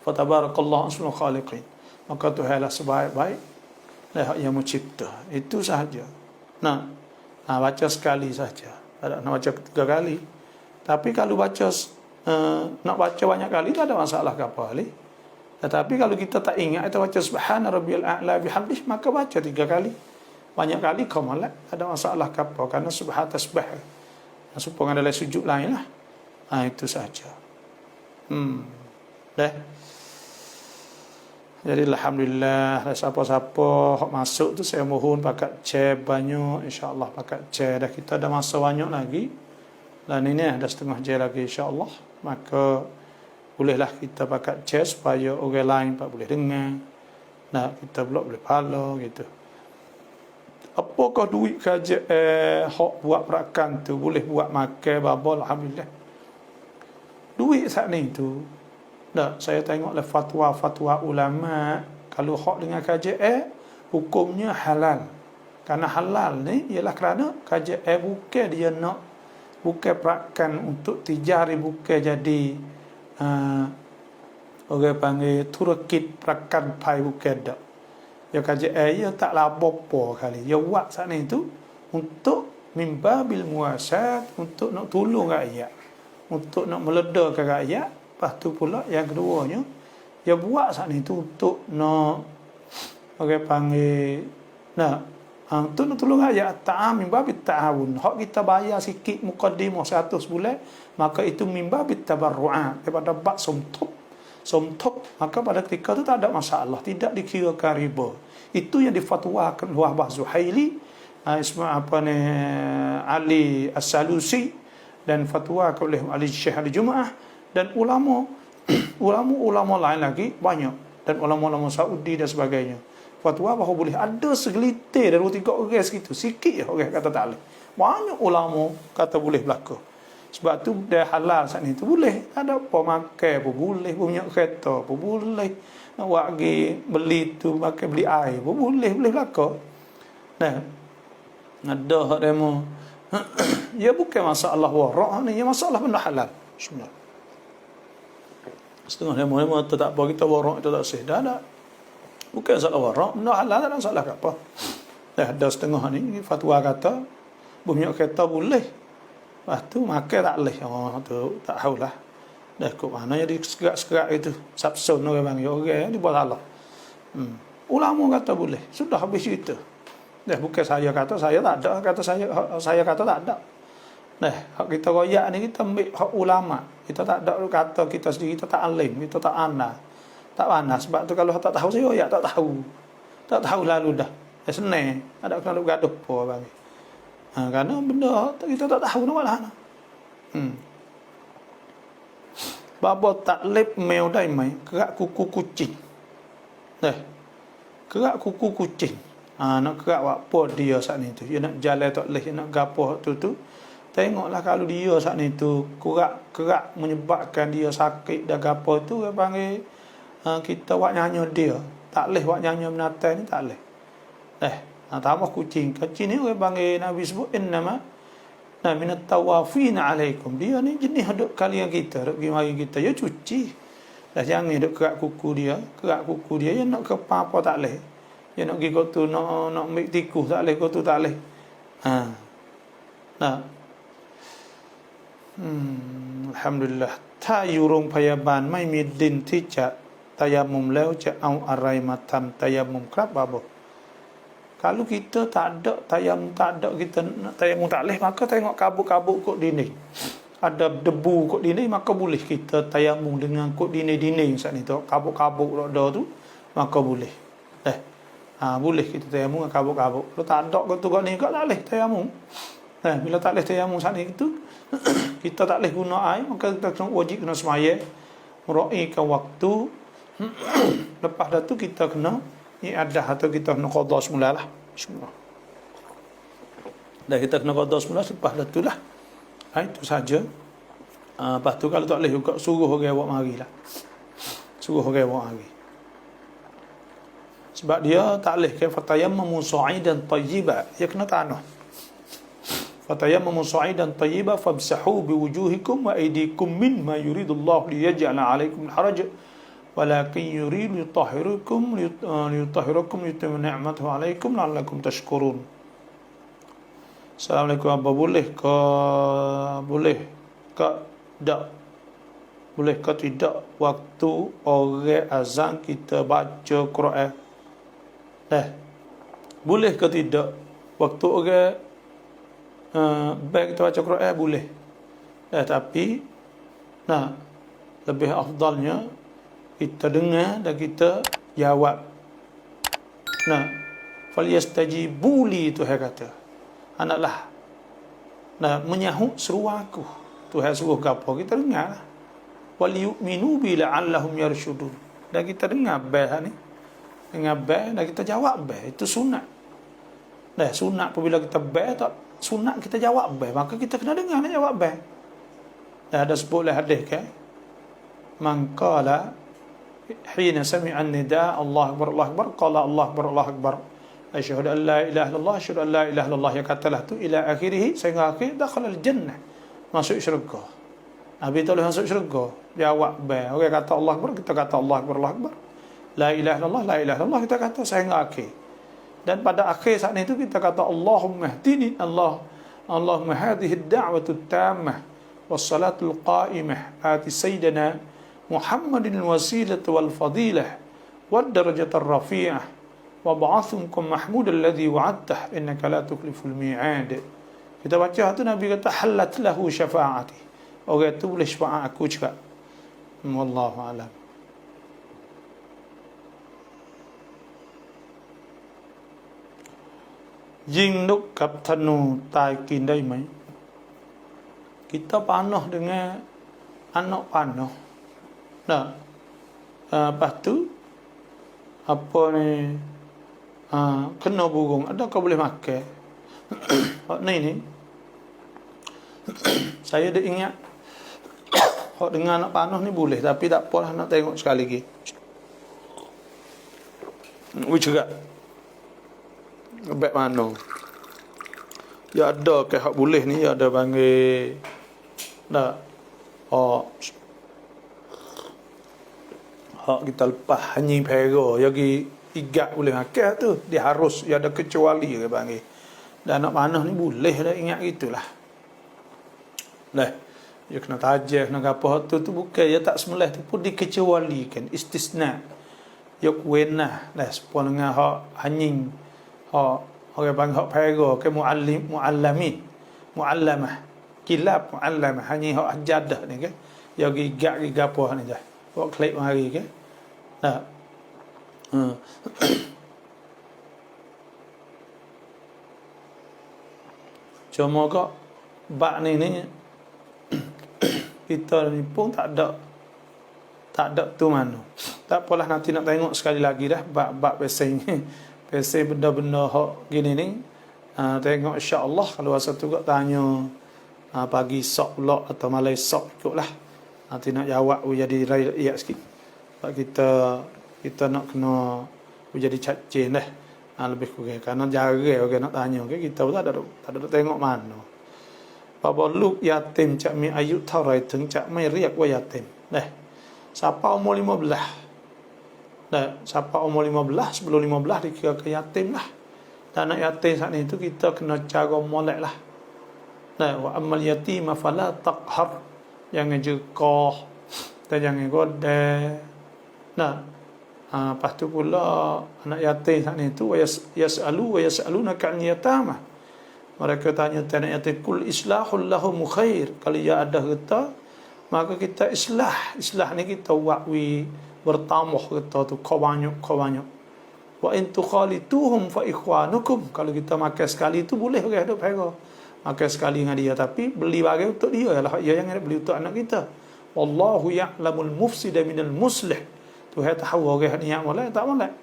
Speaker 1: Fatabarakallahu ahsanul khaliqin, maka Tuhanlah sebaik-baik yang mencipta. Itu sahaja. Baca sekali saja, tak nak baca 3 kali. Tapi kalau baca nak baca banyak kali tak ada masalah ke apa ni. Tetapi kalau kita tak ingat, kita baca subhana rabbiyal a'la bihamdih, maka baca 3 kali. Banyak kali kau malak, tak ada masalah ke apa, kerana subhan tasbih supaya ada sujud lain lah. Itu saja. Jadi alhamdulillah, siapa-siapa hok masuk tu saya mohon pakat chair banyak, insya-Allah pakat chair. Dah kita ada masa banyak lagi. Dan ini ada setengah jam lagi insya-Allah. Maka bolehlah kita pakat chair supaya orang lain tak boleh dengar. Kita pula boleh follow gitu. Apakah duit kerja hok buat perakan tu boleh buat makan babal, alhamdulillah. Duit saat ni tu, saya tengoklah fatwa-fatwa ulama, kalau hak dengan KJL hukumnya halal. Kerana halal ni ialah kerana KJL bukan dia nak, bukan perakan untuk tijari, bukan jadi orang panggil turakit perakan pai, bukan dak. Ya KJL ya tak labo apa kali. Ya buat saat ni tu untuk mimbabil muasat, untuk nak tolong rakyat, untuk nak meledakan rakyat. Lepas tu pula yang keduanya, dia buat saat ni tu untuk nak orang panggil untuk nak tolong rakyat. Ta'am mimbabit ta'awun. Hak kita bayar sikit muqaddimah 100 bulan, maka itu mimbabit tabarru'at, daripada bab somtop, maka pada ketika tu tak ada masalah, tidak dikirakan riba. Itu yang difatwakan Wahbah Zuhaili, Ali As-Salusi, dan fatwa oleh Ali Syekh Ali Jumaah, dan ulama lain lagi banyak, dan ulama-ulama Saudi dan sebagainya. Fatwa bahawa boleh ada segelitir dari 2-3 orang segitu, sikit je orang kata tak boleh. Banyak ulama kata boleh berlaku. Sebab tu dah halal saat ni tu boleh. Ada apa makan pun boleh, punya kereta pun boleh, nak buat pergi beli tu makan, beli air pun boleh berlaku. Ada hak demo. Ya bukan masalah warak ni, ya masalah benda halal. Bismillah. Setengah demo tu tak apa, kita warak itu tak sah. Dah. Bukan masalah warak, benda halal tak ada masalah ke apa. Ada setengah ni fatwa kata punya kereta boleh. Lepas tu makan tak boleh. Tu tak tahulah. Dah kok mana jadi sekerak-sekerak itu. Sapsun orang panggil orang ni buat salah. Ulama kata boleh. Sudah habis cerita. Bukan saya kata, saya tak ada. Saya kata tak ada. Hak kita royak ni kita ambil hak ulama. Kita tak ada kata kita sendiri, kita tak alim, kita tak ana. Tak ana. Sebab tu kalau tak tahu saya royak tak tahu. Tak tahu lalu dah. Senang. Ada kena gaduh apa bang. Kerana benda kita tak tahu nak buat lah. Bapa taklib meo dai mai kerak kuku kucing. Kerak kuku kucing. Nak kerak buat apa dia saat ni tu. Dia nak jalan tak leh, nak gapo tu. Tengoklah kalau dia saat ni tu kerak menyebabkan dia sakit dah gapo tu, dia panggil kita buat nyanyi dia. Tak leh buat nyanyi binatang ni, tak leh. Tambah kucing. Kucing ni orang panggil, Nabi sebut innama minat tawafina alaikum. Dia ni jenis duk kalian kita, duk pergi mari kita, ya cuci. Jangan duk kerak kuku dia. Kerak kuku dia, ya nak ke apa tak leh. Ya nak pergi kau tu, nak ambil tikus tak leh, kau tu tak leh. Alhamdulillah. ถ้าอยู่โรงพยาบาลไม่มีดินที่จะตายามุมแล้วจะเอาอะไรมาทำตายามุมครับBabo? Kalau kita tak ada tayamum, tak ada kita nak tayamum tak boleh, maka tengok kabut-kabut kot dinding, ada debu kot dinding, maka boleh kita tayamum dengan kot dinding-dinding saat ni tu, kabut-kabut ada tu, maka boleh. Boleh kita tayamum dengan kabut-kabut. Kalau tak ada kot tu kot ni, tak boleh tayamum. Bila tak boleh tayamum saat ni tu, kita tak boleh guna air, maka kita wajib kena semaya, meraihkan waktu. Lepas dah tu kita kena iadah atau kita kena qada semula lah. Bismillah. Dah kita kena qada semula, lepas dah tu lah. Itu saja. Lepas tu kalau tak boleh juga, suruh orang awak mari lah. Suruh orang awak mari. Sebab dia tak boleh ke fatayammamu sa'idan tayyiba, dia kena tanah. Fatayammamu sa'idan tayyiba famsahu biwujuhikum wa aydikum mimma yuridullahu liyaj'ala 'alaikum al-haraj walakin yuridu yutahhirukum yutimmu ni'matahu 'alaikum la'allakum tashkurun. Assalamualaikum. Apa boleh ke tak? Boleh ke tidak waktu orang azan kita baca Quran? Boleh ke tidak waktu orang baik kita baca Quran? Boleh. Tapi lebih afdalnya kita dengar dan kita jawab. Falyastajibu li, Tuhan kata. Anaklah menyahut seru aku. Tuhan suruh gapo, kita dengar. Wal yu'minu bi la'allahum yarshudun. Dan kita dengar bel ni. Dengar bel dan kita jawab bel. Itu sunat. Sunat apabila kita bel tak sunat kita jawab bel, maka kita kena dengar dan jawab bel. Ada sebutlah hadis kan. Man qala hina sami'a an-nida Allah akbar qala Allah akbar asyhadu an la ilaha illallah asyhadu an la ilaha illallah, ya katalah tu ila akhirih sehingga akhir dakhala al-jannah, masuk syurga. Nabi tu masuk syurga, jawab baik. Orang kata Allah akbar, kita kata Allah akbar la ilaha illallah kita kata sehingga akhir. Dan pada akhir saat itu kita kata Allahumma hdini Allahumma hadhihi ad-da'watu at-tammah was-salatu al-qa'imah ati sayyidina Muhammadin al-wasilata wal-fadilah wad-darajata ar-rafi'ah wab'athumkum mahmud alladhi wa'adtah innaka la tukhliful mi'ad. Kita baca tu Nabi kata halat lahu syafa'ati, orang tu boleh syafaat aku juga. Wallahu a'lam.ยิงนกกับธนูตายกินได้ไหม? Kita panah dengan anak panah. Lepas tu apa ni, kena burung, adakah boleh makan? Ni saya dah ingat dengan anak panah ni boleh, tapi tak apalah, nak tengok sekali lagi. Juga baik mana ya, ada ke hak boleh ni, ada panggil hak kita lepas hanyi pera yagi igat boleh makan tu, dia harus dia ada kecuali ke panggil. Dan anak panah ni boleh dah, ingat gitulah. Dia kena tajah, kena apa tu bukan dia tak semula tu pun dikecualikan, istisna. Ya kuenah sepuluh dengan hak hanyi, orang panggil hak pera ke muallamah kilap muallamah, hanyi hak jadah ni ke, ya gigak apa ni dah buat klik mari ke. Cuma kok bak ni kita ni pun tak ada tu mana. Tak apalah, nanti nak tengok sekali lagi dah bab pesing benda-benda hak gini ni. Tengok insya-Allah kalau satu kok tanya pagi sok pula atau malam sok ikutlah. Nanti nak jawab jadi rakyat sikit. Sebab kita nak kena jadi cacing dah. Lebih kurang kerana jarang orang nak tanya ke, kita pun tak ada tengok mana. Bapa Luk yatim cak mi ayu tharaiถึง cak mai riak wa yatim. Siapa umur 15? Siapa umur 15, sebelum 15 dikira ke yatim lah. Dan anak yatim saat itu kita kena cara molek lah. Wa ammal yatima fala taqhar, jangan jekah kita jangan godeh. Nah, lepas tu pula anak yatim saat ni tu yas'aluna ka'an yatama. Mereka tanya tentang anak yatim, kul islahul lahum khair. Kalau ia ada kita, maka kita islah ni kita wakwi bertamah kita tu kau banyak. Wa in tukhalituhum fa ikhwanukum. Kalau kita makan sekali tu boleh orang hidup hera. Makan sekali dengan dia, tapi beli barang untuk dia lah, dia jangan beli untuk anak kita. Wallahu ya'lamul mufsida minal muslih. Tuhan tahu orang niat molek tak molek.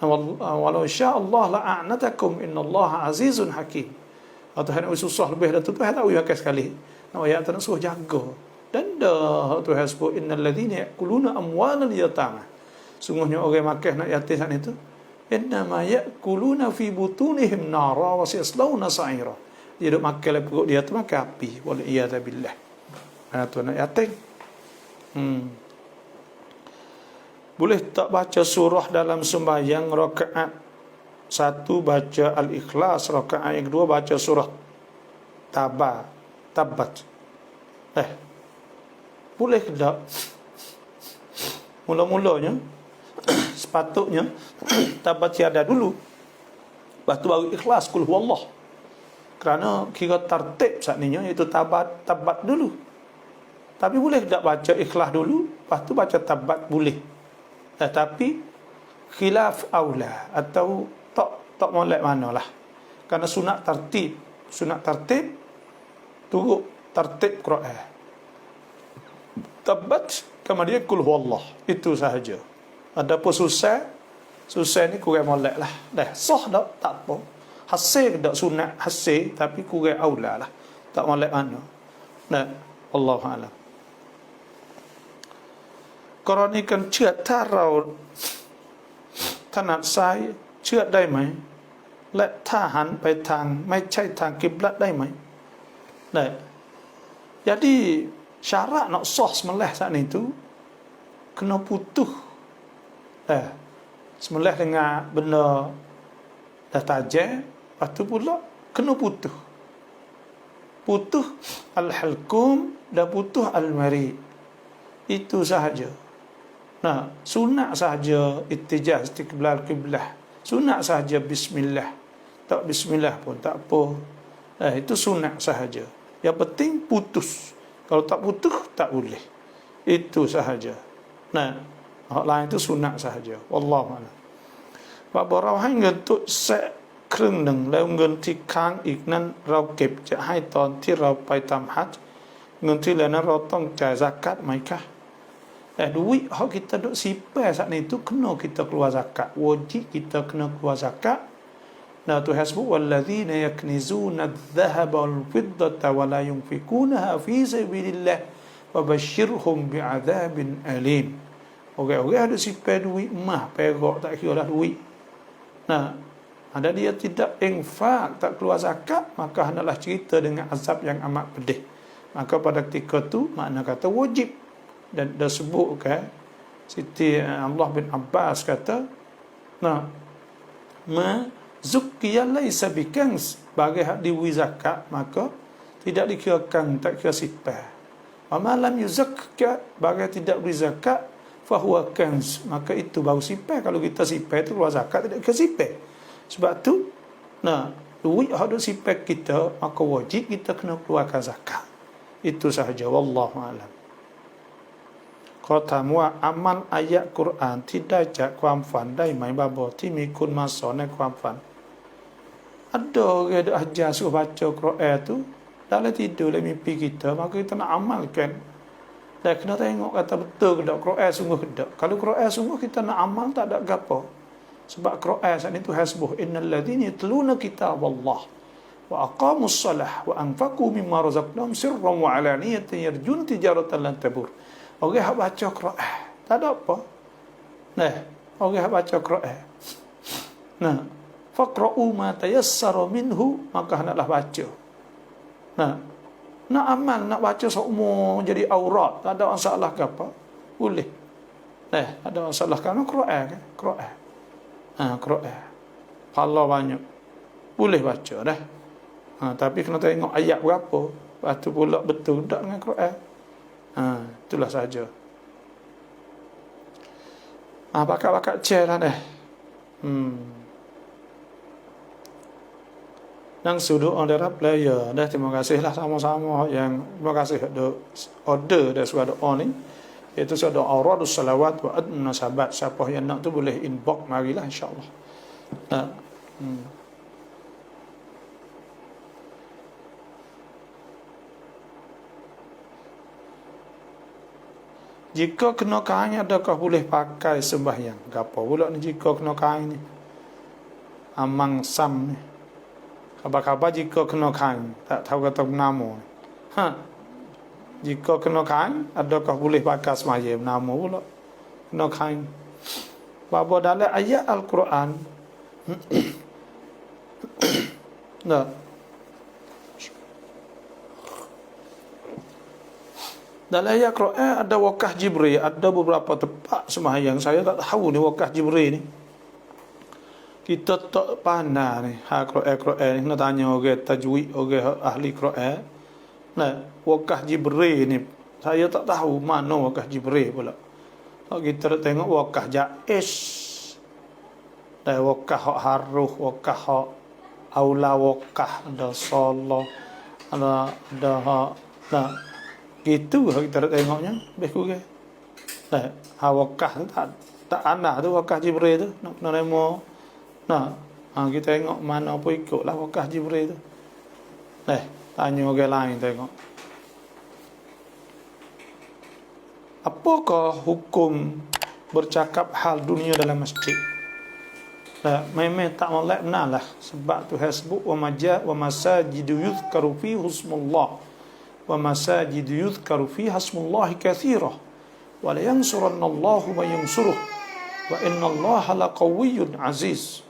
Speaker 1: Walau sya Allah la'anatakum innallaha azizun hakim. Tuhan susah lebih dah tu Tuhan tahu makan sekali. Nak ayat tak suruh jaga. Dan dah Tuhan sebut innal ladzina ya'kuluna amwalal yatama. Sungguhnya orang makan nak yatim sana itu innama ya'kuluna fi butunihim nara wa sayaslawna sa'ira. Dia duk makan dalam perut dia tu makan api. Wal iyad billah. Mana tu nak yatim? Boleh tak baca surah dalam sembahyang rakaat 1 baca Al-Ikhlas, rakaat yang kedua baca surah Tabat. Boleh ke tak? Mula-mulanya sepatutnya Tabat tiada dulu. Lepas tu baru Ikhlas kul huwallah. Kerana kira tertib saat ni iaitu tabat dulu. Tapi boleh tak baca Ikhlas dulu, lepas tu baca Tabat boleh. Tetapi khilaf aula atau tak molek manalah. Kerana sunat tertib turut tertib Quran. Tabat kemudian kul huwallah, itu sahaja. Adapun susah ni kurang molek lah. Dah sah dak tak apa. Hasil dak sunat hasil, tapi kurang aula lah. Tak molek mana. Nah, wallahu a'lam. Koroni kan เชื่อถ้าเราถนัดซ้ายเชื่อได้ไหมและถ้าหันไปทางไม่ใช่ทางกิบลัตได้ไหมได้ Jadi syarat nak sah sembelih saat itu kena putus. Sembelih dengan benda dah tajam, lepas tu pula kena putus. Putus al-halkum dan putus al-mari. Itu sahaja. Nah, sunat sahaja ittijah istiqbal qiblah. Sunat sahaja bismillah. Tak bismillah pun tak apa. Itu sunat sahaja. Yang penting putus. Kalau tak putus tak boleh. Itu sahaja. Nah, hak lain itu sunat sahaja. Wallahu a'lam. บอกเราให้เงินตุ๊แสะครึ่งหนึ่งแล้วเงินที่ค้างอีกนั้นเราเก็บจะให้ตอนที่เราไปทำฮัจญ์เงินที่เหลือนั้นเราต้องจ่ายซะกัตไหมคะ duit hak kita duk simpan saat ni tu kena kita keluar zakat, wajib kita kena keluar zakat. Nah Tuhan sebut walladzina yaknizuna adh-dhahaba wal-fiddata wa la yunfikunaha fi sabilillah fabashshirhum bi'adzabin alim. Orang-orang ada simpan duit emas, perak, tak kira lah duit. Nah, ada dia tidak infak, tak keluar zakat, maka hendaklah cerita dengan azab yang amat pedih. Maka pada ketika tu makna kata wajib. Dan dah sebutkan Siti Allah bin Abbas kata, nah, mazukkiya laysa bikans, bagi hak diwi zakat maka tidak dikirakan, tak kira sipah. Wa ma lam yuzakka, bagi tidak beri zakat fahuwa kans, maka itu baru sipah. Kalau kita sipah itu keluar zakat tidak kira sipah. Sebab tu nah, duit hak duk sipah kita, maka wajib kita kena keluarkan zakat. Itu sahaja. Wallahu a'lam. ขอถามว่าอามัลอายะกุรอานที่ได้จากความฝันได้ไหมบาบอที่มีคนมาสอนในความฝัน ada orang dah ajar suruh baca Quran tu dalam tidur dalam mimpi kita, maka kita nak amalkan. Dan kena tengok kata betul ke tak Quran sungguh ke tak. Kalau Quran sungguh kita nak amal tak ada gapo. Sebab Quran saat itu hasbuh innal ladzina yatluna kitaballah wa aqamus salah wa anfaqu mimma razaqnahum sirran wa alaniyatan yarjun tijaratan lan tabur. Orang yang baca Quran tak ada apa. Nah, orang yang baca Quran. Nah, faqra'u ma tayassara minhu, maka hendaklah baca. Nah, nak amal, nak baca seumur jadi aurat, tak ada masalah ke apa? Boleh. Nah, ada masalah kerana Quran kan? Quran. Quran. Pahala banyak. Boleh baca dah. Tapi kena tengok ayat berapa. Lepas tu pula betul tak dengan Quran. Itulah saja. Bakat-bakat chair lah dah. Nang sudut order player dah, terima kasihlah sama-sama yang terima kasih ada order dah suara doa ni, iaitu suara doa auradus salawat wa ad munasabat. Siapa yang nak tu boleh inbox marilah insya-Allah. Jika kena kain, adakah boleh pakai sembahyang? Gapo pula ni jika kena kain ni? Amang sam ni. Khabar-khabar jika kena kain, tak tahu kata nama. Jika kena kain, adakah boleh pakai sembahyang? Nama pula kena kain. Bapa dalam ayat Al-Quran. Nah. Dalam ayat Quran ada wakah Jibril, ada beberapa tempat sembahyang saya tak tahu ni wakah Jibril ni. Kita tak pandai ni Quran ni, kena tanya orang tajwid, orang ahli Quran. Nah, wakah Jibril ni saya tak tahu mana wakah Jibril pula. Kalau kita tengok wakah Jaiz, dan wakah hak haruh, wakah hak aula, wakah ada salah, ada hak nah gitu kita tengoknya lebih kurang. Nah, wakah tu tak anak tu wakah Jibril tu nak nemo. Nah, kita tengok mana pun ikutlah wakah Jibril tu. Tanya orang lain tengok. Apakah hukum bercakap hal dunia dalam masjid? Memang tak molek benar lah, sebab tu hasbuk wa masajidu yuzkaru fi husmullah wa masajid yuzkaru fiha ismullahi katsira wa la yansurannallahu man yansuruh wa innallaha laqawiyyun aziz.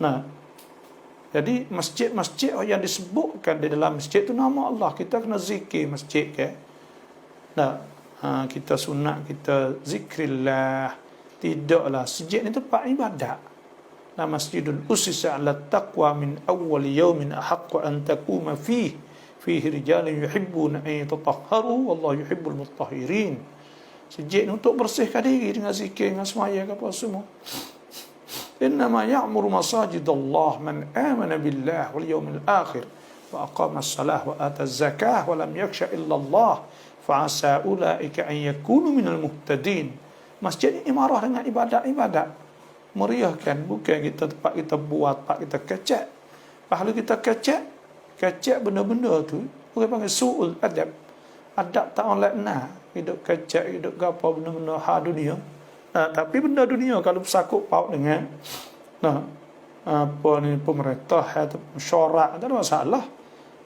Speaker 1: Nah, jadi masjid-masjid yang disebutkan di dalam masjid itu nama Allah, kita kena zikir masjid ke. Nah, kita sunat kita zikrillah. Tidaklah masjid ni tempat ibadat. La masjidun usisa 'ala taqwa min awwal yawmin ahaqqu an taquma fihi rijalun yuhibbuna an yatatahharu wallahu yuhibbul mutahhirin. Masjid ni untuk bersihkan diri dengan zikir, dengan sembahyang apa semua. Innama ya'muru masajidallah man amana billah wal yawmil akhir wa aqama as-salah wa ata az-zakah wa lam yakhsha illa Allah fa asa ulaika an yakunu minal muhtadin. Masjid ni imarah dengan ibadat-ibadat, meriahkan, bukan kita tempat kita buat, tempat kita kecek. Pahala kita kecek benda-benda tu, orang panggil su'ul adab. Adab tak oleh nak hidup kecek, hidup apa benda-benda hal dunia. Tapi benda dunia kalau bersangkut paut dengan apa ni pemerintah atau mesyuarat, tak ada masalah.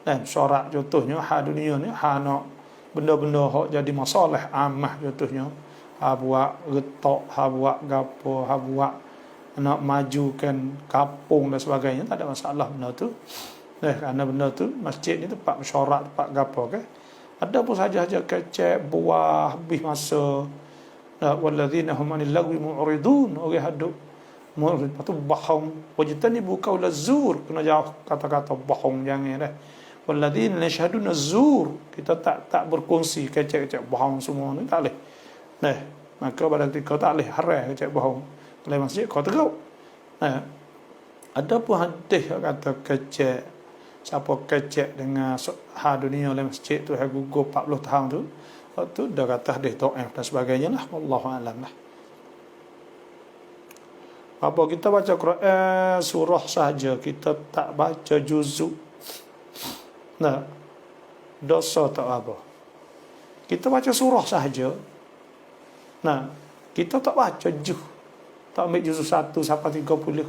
Speaker 1: Mesyuarat contohnya hal dunia ni, nak benda-benda hak jadi masalah amah contohnya. Buat retak, buat gapo, buat nak majukan kampung dan sebagainya, tak ada masalah benda tu. Kerana benda tu masjid ni tempat mesyuarat, tempat gapo ke. Ada pun saja kecek, buah, habis masa. Walladzina hum 'anil lagwi mu'ridun, orang haduk mu'rid patu bohong. Wajtanibu qaula zur, kena jauh kata-kata bohong, jangan dah. Walladzina yashhaduna zur, kita tak berkongsi kecek-kecek bohong semua ni, tak boleh. Maka pada ketika tak boleh haram kecek bohong oleh masjid kau teruk. Ada pun hadis kata kecek, siapa kecek dengan hal dunia oleh masjid tu gugur 40 tahun tu, waktu dah kata hadis dhaif dan sebagainya lah, wallahu alam lah. Apa kita baca Quran surah saja, kita tak baca juzuk, dosa tak apa. Kita baca surah saja. Kita tak baca juz, tak ambil juz 1 sampai 30.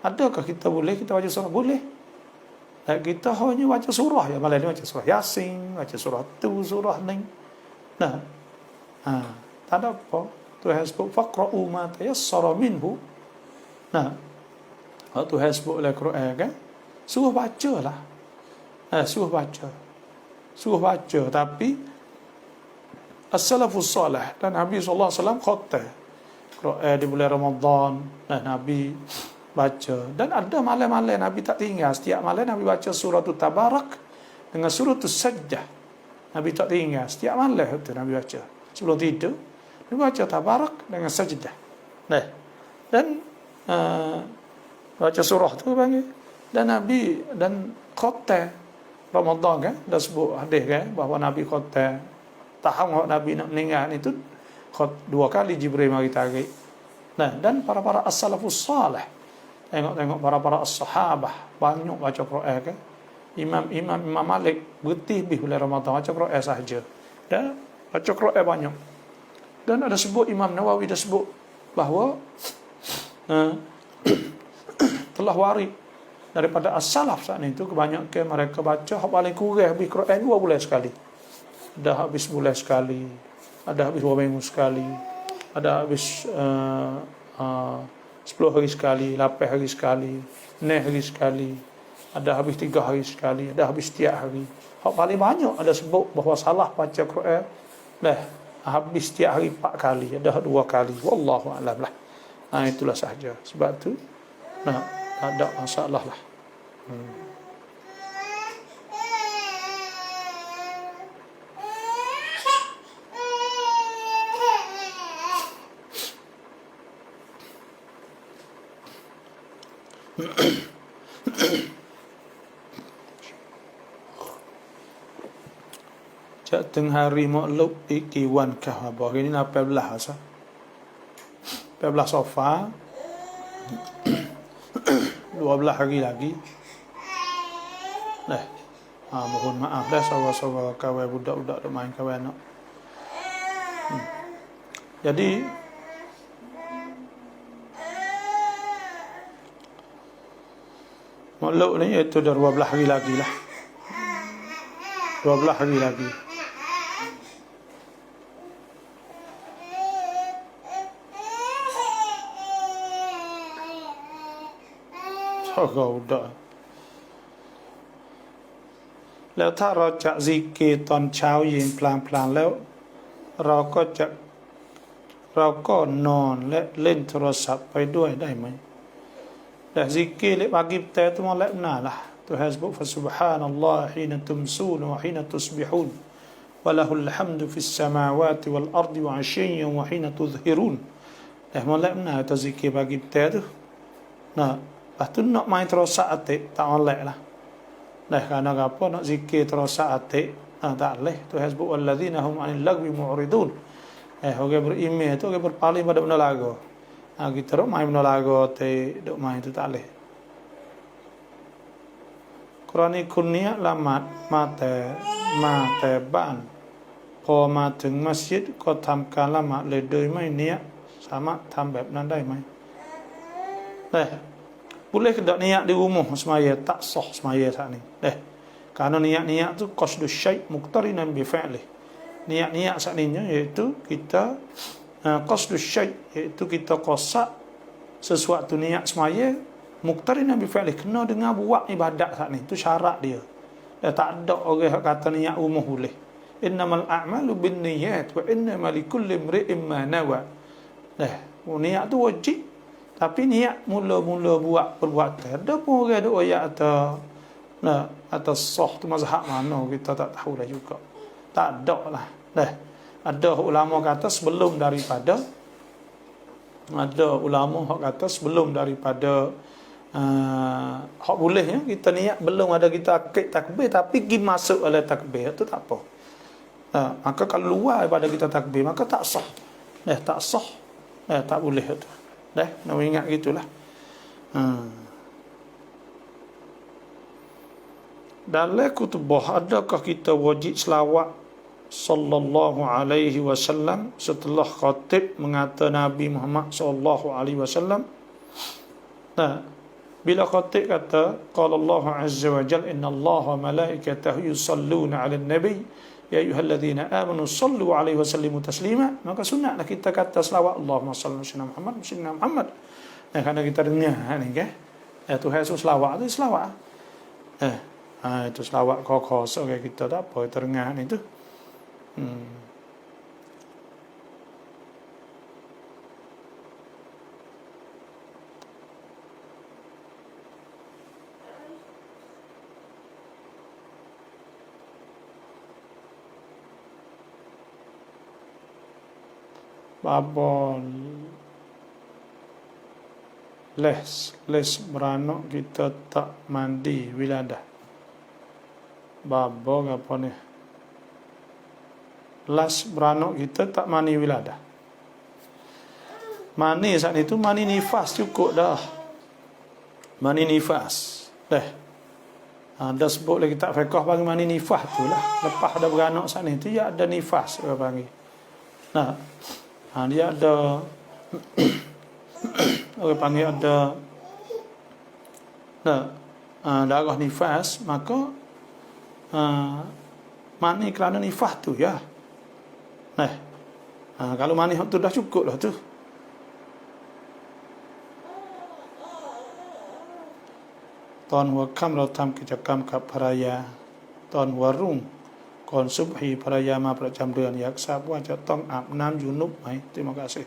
Speaker 1: Adakah kita boleh kita baca surah? Boleh. Kita hanya baca surah ya, malah ni baca surah Yasin, baca surah tu, surah ni. Tak ada apa. Tuhan sebut faqra'u ma tayassara minhu. Tuhan sebut oleh Quran kan, suruh bacalah. Suruh baca, tapi as-salafus salih dan Nabi sallallahu alaihi wasallam khatam Quran di bulan Ramadan, dan Nabi baca, dan ada malam-malam Nabi tak tinggal, setiap malam Nabi baca surah Tabarak dengan surah Sajdah. Nabi tak tinggal, setiap malam tu Nabi baca. sebelum tidur dibaca tabarak dengan sajdah. Nah, dan baca surah tu panggil. Dan Nabi dan khatam Ramadan kan, dah sebut hadis kan bahawa Nabi khatam tahun Nabi nak meninggal itu 2 kali Jibril mari tarik. Nah, dan para as-salafus salih, tengok para as-sahabah banyak baca Quran kan. Imam Malik berhenti bulan Ramadan baca Quran sahaja. Dan baca Quran banyak. Dan ada sebut Imam Nawawi dah sebut bahawa telah waris daripada as-salaf saat itu kebanyakan mereka baca paling kurang habis Quran 2 bulan sekali. Ada habis bulan sekali, ada habis 2 minggu sekali, ada habis 10 hari sekali, 8 hari sekali, 6 hari sekali, ada habis 3 hari sekali, ada habis tiap hari. Hak paling banyak ada sebut bahawa salah baca Quran dah habis tiap hari 4 kali, ada 2 kali. Wallahu a'lam lah. Itulah sahaja. Sebab tu tak ada masalah lah. Cak teng hari maklub ikiwan kah apa ini 18 asa. 18 Safar 12 hari lagi. Nah, mohon maaf dah saudara-saudara kawan budak-budak duk main kawan nak. Jadi maklub ni iaitu 12 hari lagi lah. 12 hari lagi. Kau dah. แล้วถ้าเราจะซิกเกตตอนเช้าเย็นพลางๆแล้วเราก็นอนและเล่นโทรศัพท์ไปด้วยได้ไหมแต่ซิกเกตle pagi petang tu malam benalah Tuhan sebut fa subhanallah hina tumsun wa hina tusbihun wa lahul hamdu fis samawati wal ardi wa 'ashiyyan wa hina tudhhirun. Dah malam benar tu zikir pagi petang tu. Lepas tu nak main terosak atik tak oleh lah. Dah kerana apa nak zikir terosak atik tak boleh. Tuhan sebut walladzina hum 'anil lagwi mu'ridun. Orang beriman tu orang berpaling pada benda lagu. Kita duk main benda lagu atik, duk main tu tak boleh. Quran ni kunniya lamat mate ban พอมาถึงมัสยิดก็ทำการละหมาดเลยโดยไม่เนียะสามารถทำแบบนั้นได้ไหม boleh ke tak niat di rumah semaya tak sah semaya saat ni. Kerana niat-niat tu qasdus syai' muqtarinan bi fi'lih. Niat-niat saat ni iaitu kita qasdus syai' iaitu kita qasad sesuatu niat semaya muqtarinan bi fi'lih kena dengan buat ibadat saat ni. Itu syarat dia. Tak ada orang kata niat rumah boleh. Innamal a'malu binniyat wa innamal likulli imri'in ma nawa. Niat tu wajib. Tapi niat mula-mula buat perbuatan. Ada pun orang ada ayat atas sah tu mazhab mana kita tak tahu dah juga. Tak ada lah. Ada ulama kata sebelum daripada hak bolehnya kita niat belum ada kita akid takbir tapi pergi masuk oleh takbir tu tak apa. Maka kalau luar daripada kita takbir maka tak sah. Tak sah. Tak boleh tu. Nak ingat gitulah. Dalam kutubah adakah kita wajib selawat sallallahu alaihi wasallam setelah khatib mengata Nabi Muhammad sallallahu alaihi wasallam? Bila khatib kata qala Allah azza wa jalla innallaha wa malaikatahu yusalluna 'alan nabi ya ayyuhalladzina amanu sallu 'alaihi wa sallimu taslima, maka sunatlah kita kata selawat Allahumma salli ala Muhammad. Kerana kita dengar ni kan. Tuhan suruh selawat tu selawat. Itu selawat kau seorang kita tak apa kita dengar ni tu. Apa les beranak kita tak mandi wiladah. Babo apa ni? Las beranak kita tak mandi wiladah. Mani saat itu mani nifas cukup dah. Mani nifas. Ada sebut lagi tak fiqh bagi mani nifas tu lah. Lepas ada beranak saat itu dia ada nifas dia panggil. Dia ada orang panggil ada darah nifas, maka mani kerana nifas tu ya. Kalau mani tu dah cukup lah tu.ตอนหัวค่ำเราทำกิจกรรมกับภรรยาตอนหัวรุ่งก่อนซุบฮีภรรยามาประจำเดือนอยากทราบว่าจะต้องอาบน้ำยุนุบไหม Terima kasih.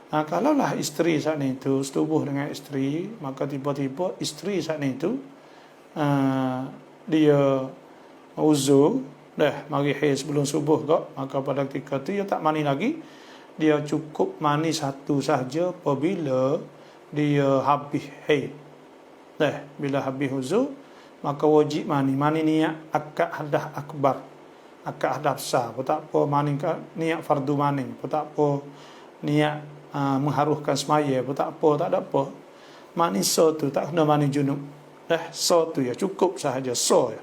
Speaker 1: Kalaulah istri saat itu setubuh dengan istri, maka tiba-tiba istri saat itu dia uzur mari haid sebelum subuh kok, maka pada ketika itu dia tak mandi lagi, dia cukup mandi satu sahaja apabila dia habis haid. Bila habis uzur, maka wajib mandi niat akad hadas akbar, akad hadas besar, pun tak apa, mandi niat fardu mandi, pun tak apa, niat mengharuhkan semaya, pun tak apa, tak ada apa. Mandi so tu tak kena mandi junub. So tu ya cukup sahaja, so ya.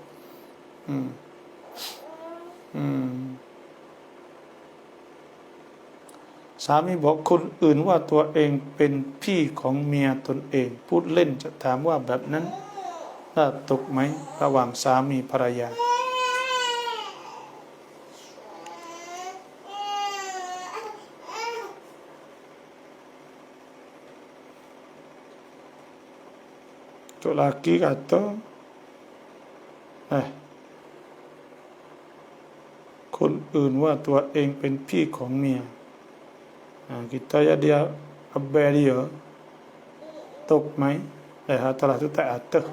Speaker 1: สามีบอกคนอื่นว่าตัวเองเป็นพี่ของเมียตนเองพูดเล่นจะถามว่าแบบนั้นถ้าตกไหมระหว่างสามีภรรยาตัวlaki kata คนอื่นว่าตัวเองเป็นพี่ของเมียkita ya dia abel dia tok mai telah tu tak atas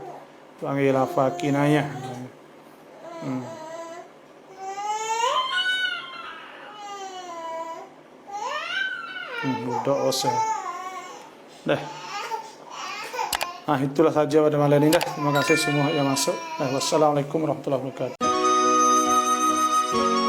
Speaker 1: panggil lafaz kinayah budak osah itulah saja pada malam ini dah. Terima kasih semua yang masuk. Wassalamualaikum warahmatullahi wabarakatuh.